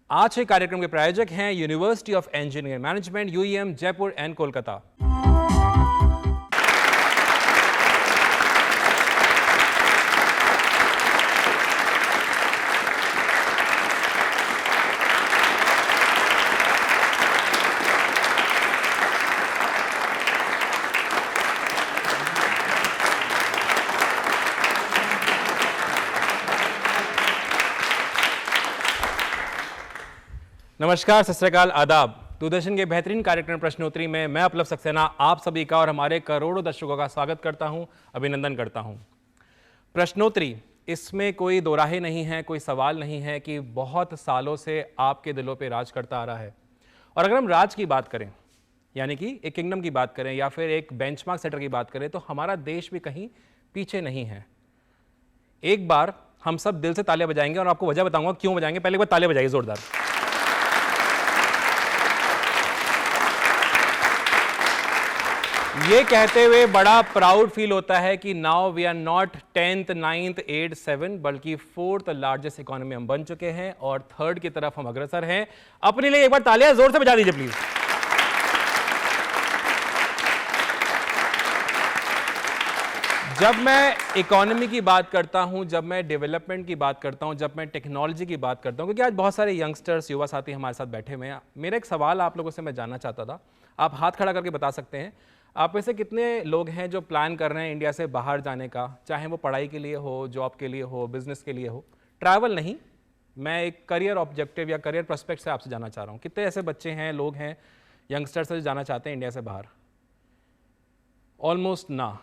आज के कार्यक्रम के प्रायोजक हैं university of engineering management UEM Jaipur and Kolkata. नमस्कार, सत श्री अकाल, आदाब। दूरदर्शन के बेहतरीन कार्यक्रम प्रश्नोत्तरी में मैं उपलब्ध सक्सेना आप सभी का और हमारे करोड़ों दर्शकों का स्वागत करता हूं, अभिनंदन करता हूं। प्रश्नोत्तरी, इसमें कोई दो राहें नहीं है, कोई सवाल नहीं है कि बहुत सालों से आपके दिलों पे राज करता आ रहा है। और अगर हम राज की बात करें, यानी कि एक किंगडम की बात करें या फिर एक बेंचमार्क सेटर की बात करें, तो हमारा देश भी कहीं पीछे नहीं है। एक बार हम सब दिल से तालियां बजाएंगे और आपको वजह बताऊंगा क्यों बजाएंगे। पहले एक बार तालियां बजाइए जोरदार। ये कहते हुए बड़ा प्राउड फील होता है कि now we are not 10th, 9th, 8th, 7th बल्कि 4th लार्जेस्ट इकोनॉमी हम बन चुके हैं और 3rd की तरफ हम अग्रसर हैं। अपने लिए एक बार तालियां जोर से बजा दीजिए प्लीज। जब मैं इकोनॉमी की बात करता हूं, जब मैं डेवलपमेंट की बात करता हूं, जब मैं टेक्नोलॉजी की बात करता हूं, क्योंकि आज बहुत सारे यंगस्टर्स, युवा साथी हमारे साथ बैठे हुए हैं, मेरा एक सवाल आप लोगों से मैं जानना चाहता था। आप हाथ खड़ा करके बता सकते हैं, आप में से कितने लोग हैं जो प्लान कर रहे हैं इंडिया से बाहर जाने का, चाहे वो पढ़ाई के लिए हो, जॉब के लिए हो, बिजनेस के लिए हो, ट्रैवल नहीं, मैं एक करियर ऑब्जेक्टिव या करियर प्रोस्पेक्ट से आपसे जानना चाह रहा हूँ। कितने ऐसे बच्चे हैं, लोग हैं, यंगस्टर्स जो जाना चाहते हैं इंडिया से बाहर? ऑलमोस्ट ना।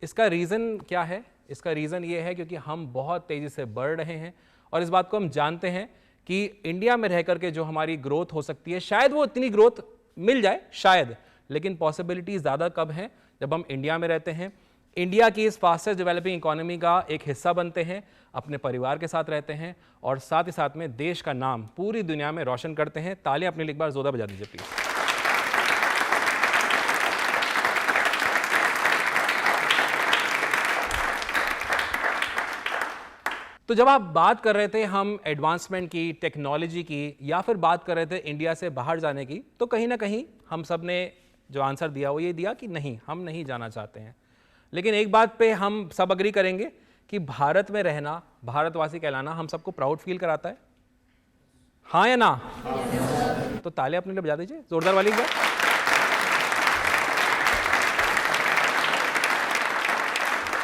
इसका रीज़न क्या है? इसका रीज़न ये है क्योंकि हम बहुत तेज़ी से बढ़ रहे हैं और इस बात को हम जानते हैं कि इंडिया में रह करके जो हमारी ग्रोथ हो सकती है, शायद वो इतनी ग्रोथ मिल जाए, शायद, लेकिन पॉसिबिलिटी ज़्यादा कब है जब हम इंडिया में रहते हैं, इंडिया की इस फास्टेस्ट डेवलपिंग इकोनॉमी का एक हिस्सा बनते हैं, अपने परिवार के साथ रहते हैं और साथ ही साथ में देश का नाम पूरी दुनिया में रोशन करते हैं। तालियां अपने लिए एक बार जोरदार बजा दीजिए प्लीज। तो जब आप बात कर रहे थे हम एडवांसमेंट की, टेक्नोलॉजी की, या फिर बात कर रहे थे इंडिया से बाहर जाने की, तो कहीं ना कहीं हम सब ने जो आंसर दिया वो ये दिया कि नहीं, हम नहीं जाना चाहते हैं। लेकिन एक बात पे हम सब अग्री करेंगे कि भारत में रहना, भारतवासी कहलाना हम सबको प्राउड फील कराता है, हाँ या ना? तो तालियां अपने लिए बजा दीजिए जोरदार वाली बात।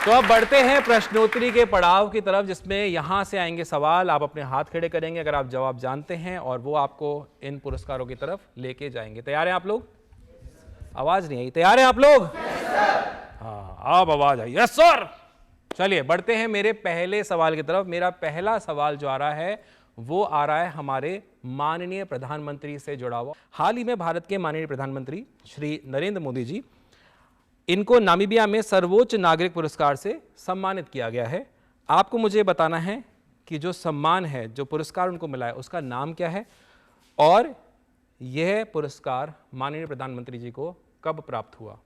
तो अब बढ़ते हैं प्रश्नोत्तरी के पड़ाव की तरफ, जिसमें यहां से आएंगे सवाल, आप अपने हाथ खड़े करेंगे अगर आप जवाब जानते हैं और वो आपको इन पुरस्कारों की तरफ लेके जाएंगे। तैयार हैं आप लोग? आवाज नहीं आई। तैयार हैं आप लोग? हाँ, अब आवाज आई, यस सर। चलिए बढ़ते हैं मेरे पहले सवाल की तरफ। मेरा पहला सवाल जो आ रहा है वो आ रहा है हमारे माननीय प्रधानमंत्री से जुड़ा हुआ। हाल ही में भारत के माननीय प्रधानमंत्री श्री नरेंद्र मोदी जी, इनको नामीबिया में सर्वोच्च नागरिक पुरस्कार से सम्मानित किया गया है। आपको मुझे बताना है कि जो सम्मान है, जो पुरस्कार उनको मिला है, उसका नाम क्या है और यह पुरस्कार माननीय प्रधानमंत्री जी को कब प्राप्त हुआ?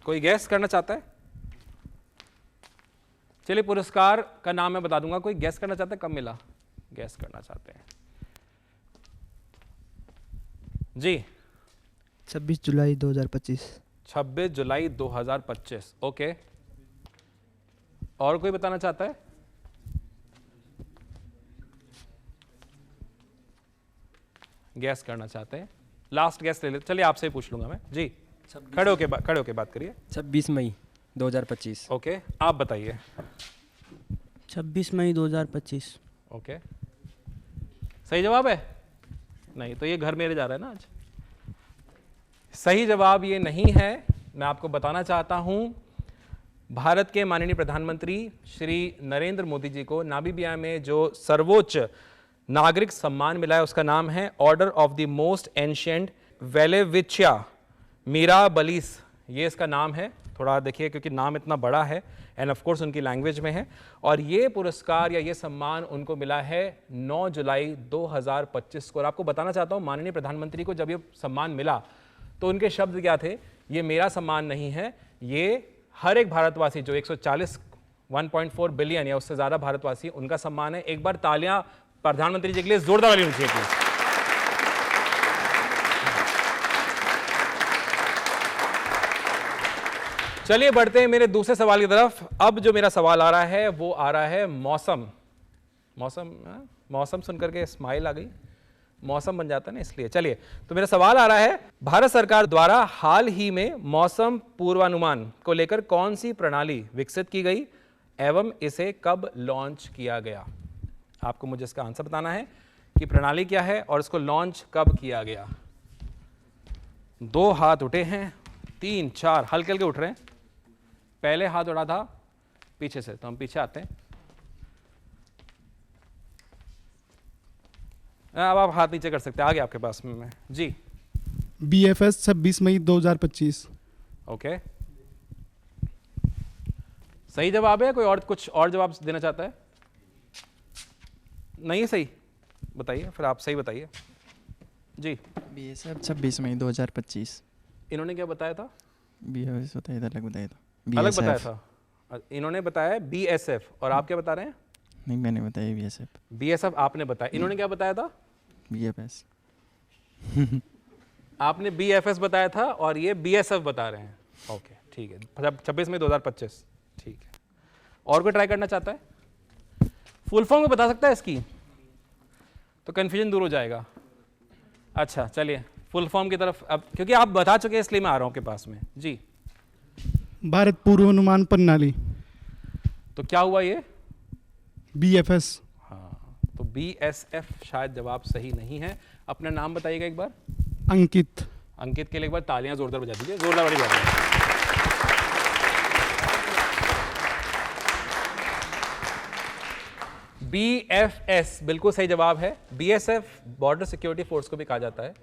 कोई गैस करना चाहता है? चलिए, पुरस्कार का नाम मैं बता दूंगा। कोई गैस करना चाहता है कब मिला? गैस करना चाहते हैं जी? 26 जुलाई 2025। 26 जुलाई 2025। ओके, और कोई बताना चाहता है? गैस करना चाहते हैं? लास्ट गैस ले ले। चलिए आपसे ही पूछ लूंगा मैं जी। खड़े होके बात करिए। 26 मई 2025। ओके, आप बताइए। 26 मई 2025। ओके, सही जवाब है? नहीं, तो ये घर मेरे जा रहा है ना आज। सही जवाब ये नहीं है। मैं आपको बताना चाहता हूं, भारत के माननीय प्रधानमंत्री श्री नरेंद्र मोदी जी को नामीबिया में जो सर्वोच्च नागरिक सम्मान मिला है उसका नाम है order of the most ancient Welwitschia mirabilis. ये इसका नाम है। थोड़ा देखिए क्योंकि नाम इतना बड़ा है एंड ऑफ कोर्स उनकी लैंग्वेज में है। और ये पुरस्कार या ये सम्मान उनको मिला है 9 जुलाई 2025 को। और आपको बताना चाहता हूँ, माननीय प्रधानमंत्री को जब ये सम्मान मिला तो उनके शब्द क्या थे? ये मेरा सम्मान नहीं है, ये हर एक भारतवासी जो 140 1.4 बिलियन या उससे ज्यादा भारतवासी, उनका सम्मान है। एक बार तालियां प्रधानमंत्री जी के लिए जोरदार वाली होनी चाहिए प्लीज। चलिए बढ़ते हैं मेरे दूसरे सवाल की तरफ। अब जो मेरा सवाल आ रहा है वो आ रहा है मौसम। मौसम सुनकर के स्माइल आ गई, मौसम बन जाता है ना इसलिए। चलिए, तो मेरा सवाल आ रहा है, भारत सरकार द्वारा हाल ही में मौसम पूर्वानुमान को लेकर कौन सी प्रणाली विकसित की गई एवं इसे कब लॉन्च किया गया? आपको मुझे इसका आंसर बताना है कि प्रणाली क्या है और इसको लॉन्च कब किया गया। 2 हाथ उठे हैं, 3 4 हल्के हल्के उठ रहे हैं। पहले हाथ उठा था पीछे से, तो हम पीछे आते हैं। अब आप हाथ नीचे कर सकते हैं, आगे आपके पास में मैं जी। BFS 26 मई 2025। ओके, सही जवाब है? कोई और कुछ और जवाब देना चाहता है? नहीं है सही? बताइए फिर, आप सही बताइए जी। BSF 26 मई 2025। इन्होंने क्या बताया था? BFS बताया था, अलग बताया था। अलग बताया था। इन्होंने बताया BSF और आप क्या बता रहे हैं? नहीं, मैंने बताया BSF। BSF आपने बताया, इन्होंने क्या बताया था? BFS। आपने BFS बताया था और ये BSF बता रहे हैं। ओके ठीक है, 26 मई 2025, ठीक है। और कोई ट्राई करना चाहता है? फुल फॉर्म में बता सकता है इसकी, तो कंफ्यूजन दूर हो जाएगा। अच्छा चलिए फुल फॉर्म की तरफ, अब क्योंकि आप बता चुके हैं इसलिए मैं आ रहा हूं आपके पास में जी। भारत पूर्वानुमान प्रणाली। तो क्या हुआ ये? BFS। हाँ, तो BSF शायद जवाब सही नहीं है। अपना नाम बताइएगा एक बार। अंकित। अंकित के लिए एक बार तालियां जोरदार बजा दीजिए, जोरदार वाली बात है। BFS बिल्कुल सही जवाब है। BSF बॉर्डर सिक्योरिटी फोर्स को भी कहा जाता है,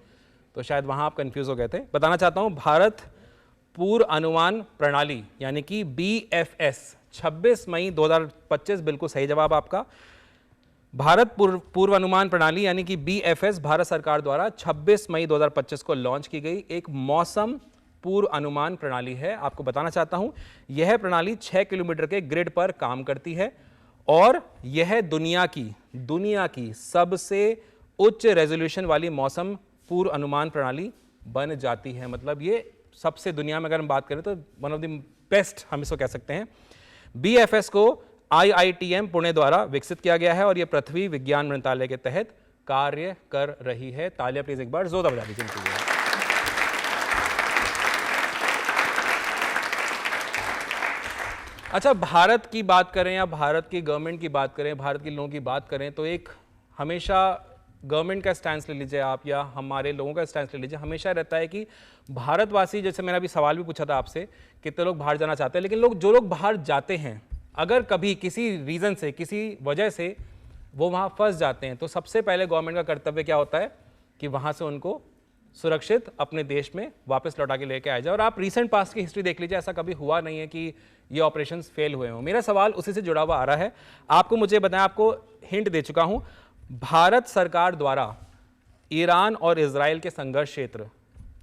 तो शायद वहां आप कंफ्यूज हो गए थे। बताना चाहता हूं, भारत पूर्व अनुमान प्रणाली यानी कि BFS 26 मई 2025 बिल्कुल सही जवाब आपका। भारत पूर्व अनुमान प्रणाली यानी कि BFS भारत सरकार द्वारा 26 मई 2025 को लॉन्च की गई एक मौसम पूर्व अनुमान प्रणाली है। आपको बताना चाहता हूं, यह प्रणाली 6 किलोमीटर के ग्रिड पर काम करती है और यह दुनिया की सबसे उच्च रेजोल्यूशन वाली मौसम पूर्व अनुमान प्रणाली बन जाती है। मतलब ये सबसे दुनिया में अगर हम बात करें तो वन ऑफ द बेस्ट हम इसको कह सकते हैं। BFS को IITM पुणे द्वारा विकसित किया गया है और यह पृथ्वी विज्ञान मंत्रालय के तहत कार्य कर रही है। तालियां प्लीज एक बार जोरदार बजा दीजिए इनके लिए। अच्छा, भारत की बात करें या भारत की गवर्नमेंट की बात करें, भारत के लोगों की बात करें, तो एक हमेशा गवर्नमेंट का स्टैंड ले लीजिए आप या हमारे लोगों का स्टैंड ले लीजिए, हमेशा रहता है कि भारतवासी, जैसे मैंने अभी सवाल भी पूछा था आपसे, कितने लोग बाहर जाना चाहते हैं, लेकिन जो लोग बाहर जाते हैं, अगर कभी किसी रीज़न से, किसी वजह से वो वहाँ फंस जाते हैं, तो सबसे पहले गवर्नमेंट का कर्तव्य क्या होता है कि वहाँ से उनको सुरक्षित अपने देश में वापस लौटा के लेके आया जाए। और आप रीसेंट पास्ट की हिस्ट्री देख लीजिए, ऐसा कभी हुआ नहीं है कि ये ऑपरेशंस फेल हुए हों। मेरा सवाल उसी से जुड़ा हुआ आ रहा है। आपको मुझे बताएं, आपको हिंट दे चुका हूं, भारत सरकार द्वारा ईरान और इजराइल के संघर्ष क्षेत्र,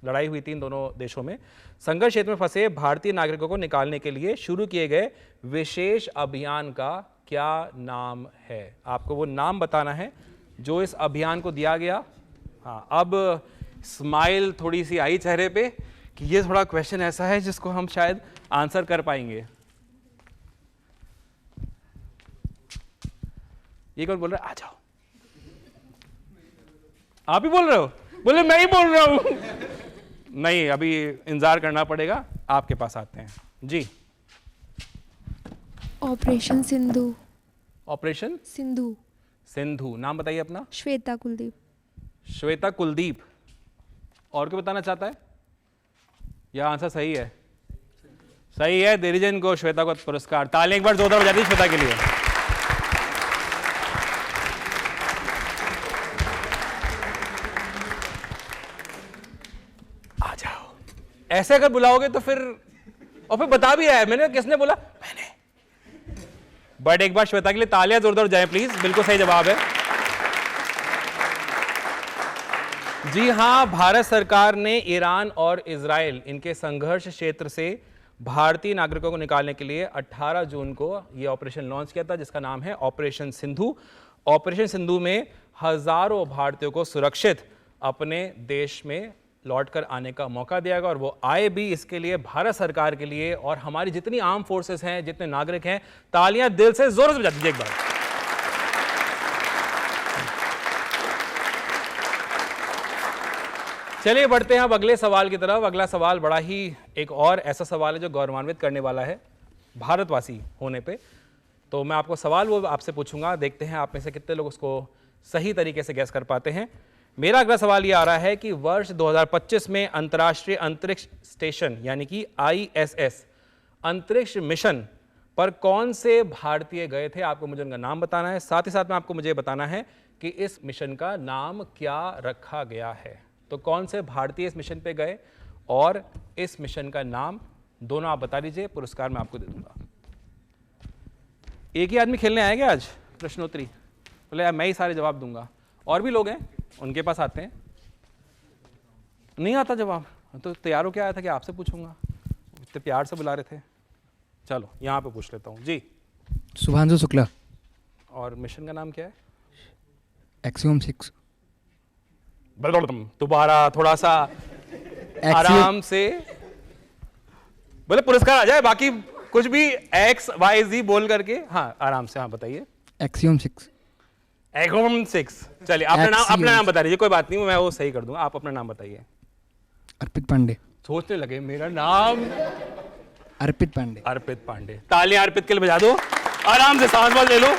लड़ाई हुई थी इन दोनों देशों में, संघर्ष क्षेत्र में फंसे भारतीय नागरिकों को निकालने के लिए शुरू किए गए विशेष अभियान का क्या नाम है? आपको वो नाम बताना है जो इस अभियान को दिया गया। हाँ, अब स्माइल थोड़ी सी आई चेहरे पे कि ये थोड़ा क्वेश्चन ऐसा है जिसको हम शायद आंसर कर पाएंगे। ये कौन बोल रहा है? आ जाओ। आप ही बोल रहे हो? बोले मैं ही बोल रहा हूं। नहीं, अभी इंतजार करना पड़ेगा, आपके पास आते हैं जी। ऑपरेशन सिंधु। ऑपरेशन सिंधु। सिंधु, नाम बताइए अपना। श्वेता कुलदीप। श्वेता कुलदीप। और क्या बताना चाहता है? यह आंसर सही है? सही है, दे दीजिए इनको श्वेता को पुरस्कार। ताली एक बार जोरदार बजा दीजिए श्वेता के लिए। आ जाओ। ऐसे अगर बुलाओगे तो फिर, और फिर बता भी रहा है, मैंने, किसने बोला? मैंने। बट एक बार श्वेता के लिए तालियां जोरदार जाएं प्लीज, बिल्कुल सही जवाब है। जी हां, भारत सरकार ने ईरान और इजराइल, इनके संघर्ष क्षेत्र से भारतीय नागरिकों को निकालने के लिए 18 जून को यह ऑपरेशन लॉन्च किया था, जिसका नाम है ऑपरेशन सिंधु। ऑपरेशन सिंधु में हजारों भारतीयों को सुरक्षित अपने देश में लौटकर आने का मौका दिया गया और वो आए भी। इसके लिए भारत सरकार के लिए और हमारी जितनी आर्म फोर्सेस हैं, जितने नागरिक हैं, तालियां दिल से जोर से बजा दीजिए एक बार। चलिए बढ़ते हैं अब अगले सवाल की तरफ। अगला सवाल बड़ा ही एक और ऐसा सवाल है जो गौरवान्वित करने वाला है भारतवासी होने पे। तो मैं आपको सवाल वो आपसे पूछूंगा, देखते हैं आप में से कितने लोग उसको सही तरीके से गैस कर पाते हैं। मेरा अगला सवाल ये आ रहा है कि वर्ष 2025 में अंतर्राष्ट्रीय अंतरिक्ष स्टेशन यानी कि ISS अंतरिक्ष मिशन पर कौन से भारतीय गए थे? आपको मुझे उनका नाम बताना है, साथ ही साथ में आपको मुझे बताना है कि इस मिशन का नाम क्या रखा गया है। तो कौन से भारतीय इस मिशन पे गए और इस मिशन का नाम, दोनों आप बता दीजिए, पुरस्कार मैं आपको दे दूंगा। एक ही आदमी खेलने आएगा आज प्रश्नोत्तरी? बोले मैं ही सारे जवाब दूंगा, और भी लोग हैं उनके पास आते हैं। नहीं आता जवाब तो तैयार होकर आया था कि आपसे पूछूंगा, इतने प्यार से बुला रहे थे। चलो यहाँ पे पूछ लेता हूँ जी। शुभांशु शुक्ला। और मिशन का नाम क्या है? एक्सियोम 6। दोबारा थोड़ा सा आराम से बोले, पुरस्कार आ जाए, बाकी कुछ भी XYZ बोल करके। हाँ आराम से, हाँ बताइए। एक्सियोम 6। एक्सियोम 6। चलिए अपना नाम बता दीजिए, कोई बात नहीं, मैं वो सही कर दूंगा। आप अपना नाम बताइए। अर्पित पांडे। सोचने लगे मेरा नाम अर्पित पांडे। अर्पित पांडे। तालियां अर्पित के लिए बजा दो, आराम से सांस ले लो।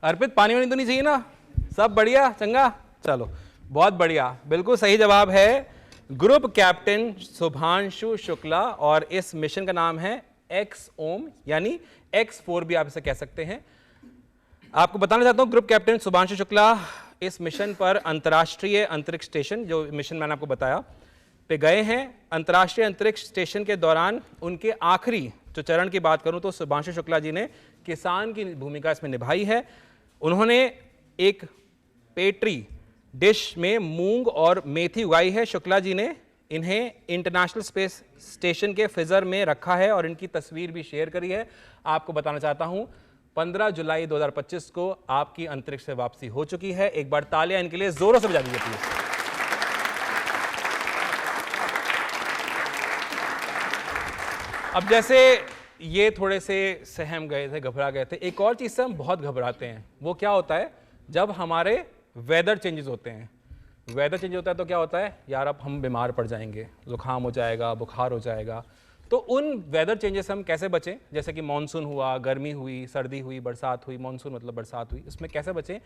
अर्पित पानी वानी तो नहीं चाहिए ना? सब बढ़िया चंगा? चलो बहुत बढ़िया, बिल्कुल सही जवाब है ग्रुप कैप्टन शुभांशु शुक्ला, और इस मिशन का नाम है एक्सओम यानी X4 भी आप इसे कह सकते हैं। आपको बताना चाहता हूं, ग्रुप कैप्टन शुभांशु शुक्ला इस मिशन पर अंतर्राष्ट्रीय अंतरिक्ष स्टेशन, जो मिशन मैंने आपको बताया, पे गए हैं। अंतर्राष्ट्रीय अंतरिक्ष स्टेशन के दौरान उनके आखिरी जो चरण की बात करूं तो शुभांशु शुक्ला जी ने किसान की भूमिका इसमें निभाई है। उन्होंने एक पेट्री डिश में मूंग और मेथी उगाई है। शुक्ला जी ने इन्हें इंटरनेशनल स्पेस स्टेशन के फिजर में रखा है और इनकी तस्वीर भी शेयर करी है। आपको बताना चाहता हूं 15 जुलाई 2025 को आपकी अंतरिक्ष से वापसी हो चुकी है। एक बार तालियां इनके लिए जोरों से बजा दीजिए प्लीज। अब जैसे ये थोड़े से सहम गए थे, घबरा गए थे, एक और चीज से हम बहुत घबराते हैं। वो क्या होता है? जब हमारे वेदर चेंजेस होते हैं। वेदर चेंज होता है तो क्या होता है यार, अब हम बीमार पड़ जाएंगे, जुकाम हो जाएगा, बुखार हो जाएगा। तो उन वेदर चेंजेस से हम कैसे बचें? जैसे कि मानसून हुआ, गर्मी हुई, सर्दी हुई, बरसात हुई, मानसून मतलब बरसात हुई, इसमें कैसे बचें?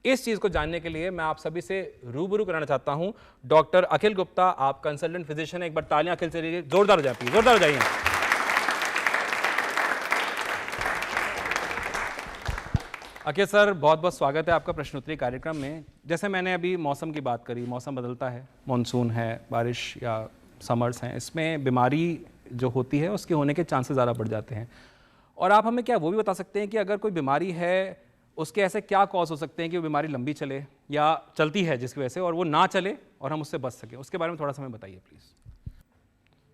इस चीज़ को जानने के लिए मैं आप सभी से रूबरू कराना चाहता हूं डॉक्टर अखिल गुप्ता। आप कंसल्टेंट फिजिशियन हैं। एक बार तालियां अखिल से लीजिए, जोरदार हो जाए, जोरदार हो जाइए। अखिल सर, बहुत बहुत स्वागत है आपका प्रश्नोत्तरी कार्यक्रम में। जैसे मैंने अभी मौसम की बात करी, मौसम बदलता है, मानसून है, बारिश या समर्स हैं, इसमें बीमारी जो होती है उसके होने के चांसेस ज़्यादा बढ़ जाते हैं। और आप हमें क्या वो भी बता सकते हैं कि अगर कोई बीमारी है उसके ऐसे क्या कॉज हो सकते हैं कि वो बीमारी लंबी चले या चलती है जिसकी वजह से, और वो ना चले और हम उससे बच सकें? उसके बारे में थोड़ा सा हमें बताइए प्लीज़।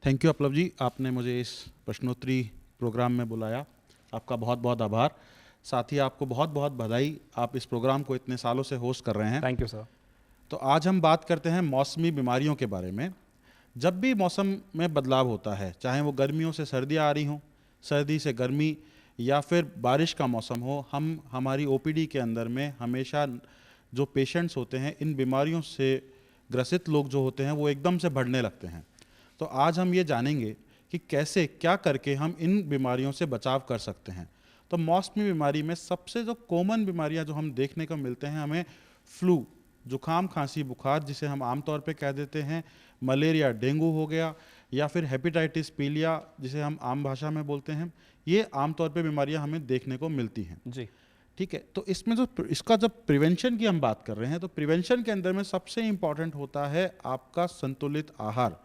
थैंक यू अपलव जी, आपने मुझे इस प्रश्नोत्तरी प्रोग्राम में बुलाया, आपका बहुत बहुत आभार। साथ ही आपको बहुत बहुत बधाई, आप इस प्रोग्राम को इतने सालों से होस्ट कर रहे हैं। Thank you sir. तो आज हम बात करते हैं मौसमी बीमारियों के बारे में। जब भी मौसम में बदलाव होता है, चाहे वो गर्मियों से सर्दियाँ आ रही हों, सर्दी से गर्मी, या फिर बारिश का मौसम हो, हम हमारी OPD के अंदर में हमेशा जो पेशेंट्स होते हैं, इन बीमारियों से ग्रसित लोग जो होते हैं वो एकदम से बढ़ने लगते हैं। तो आज हम ये जानेंगे कि कैसे, क्या करके हम इन बीमारियों से बचाव कर सकते हैं। तो मौसमी बीमारी में सबसे जो कॉमन बीमारियां जो हम देखने को मिलते हैं, हमें फ्लू, जुकाम, खांसी, बुखार, जिसे हम आमतौर पे कह देते हैं मलेरिया, डेंगू हो गया, या फिर हेपेटाइटिस पीलिया जिसे हम आम भाषा में बोलते हैं, ये आमतौर पे बीमारियां हमें देखने को मिलती हैं जी। ठीक है। तो इसमें जो इसका जब प्रिवेंशन की हम बात कर रहे हैं, तो प्रिवेंशन के अंदर में सबसे इम्पॉर्टेंट होता है आपका संतुलित आहार।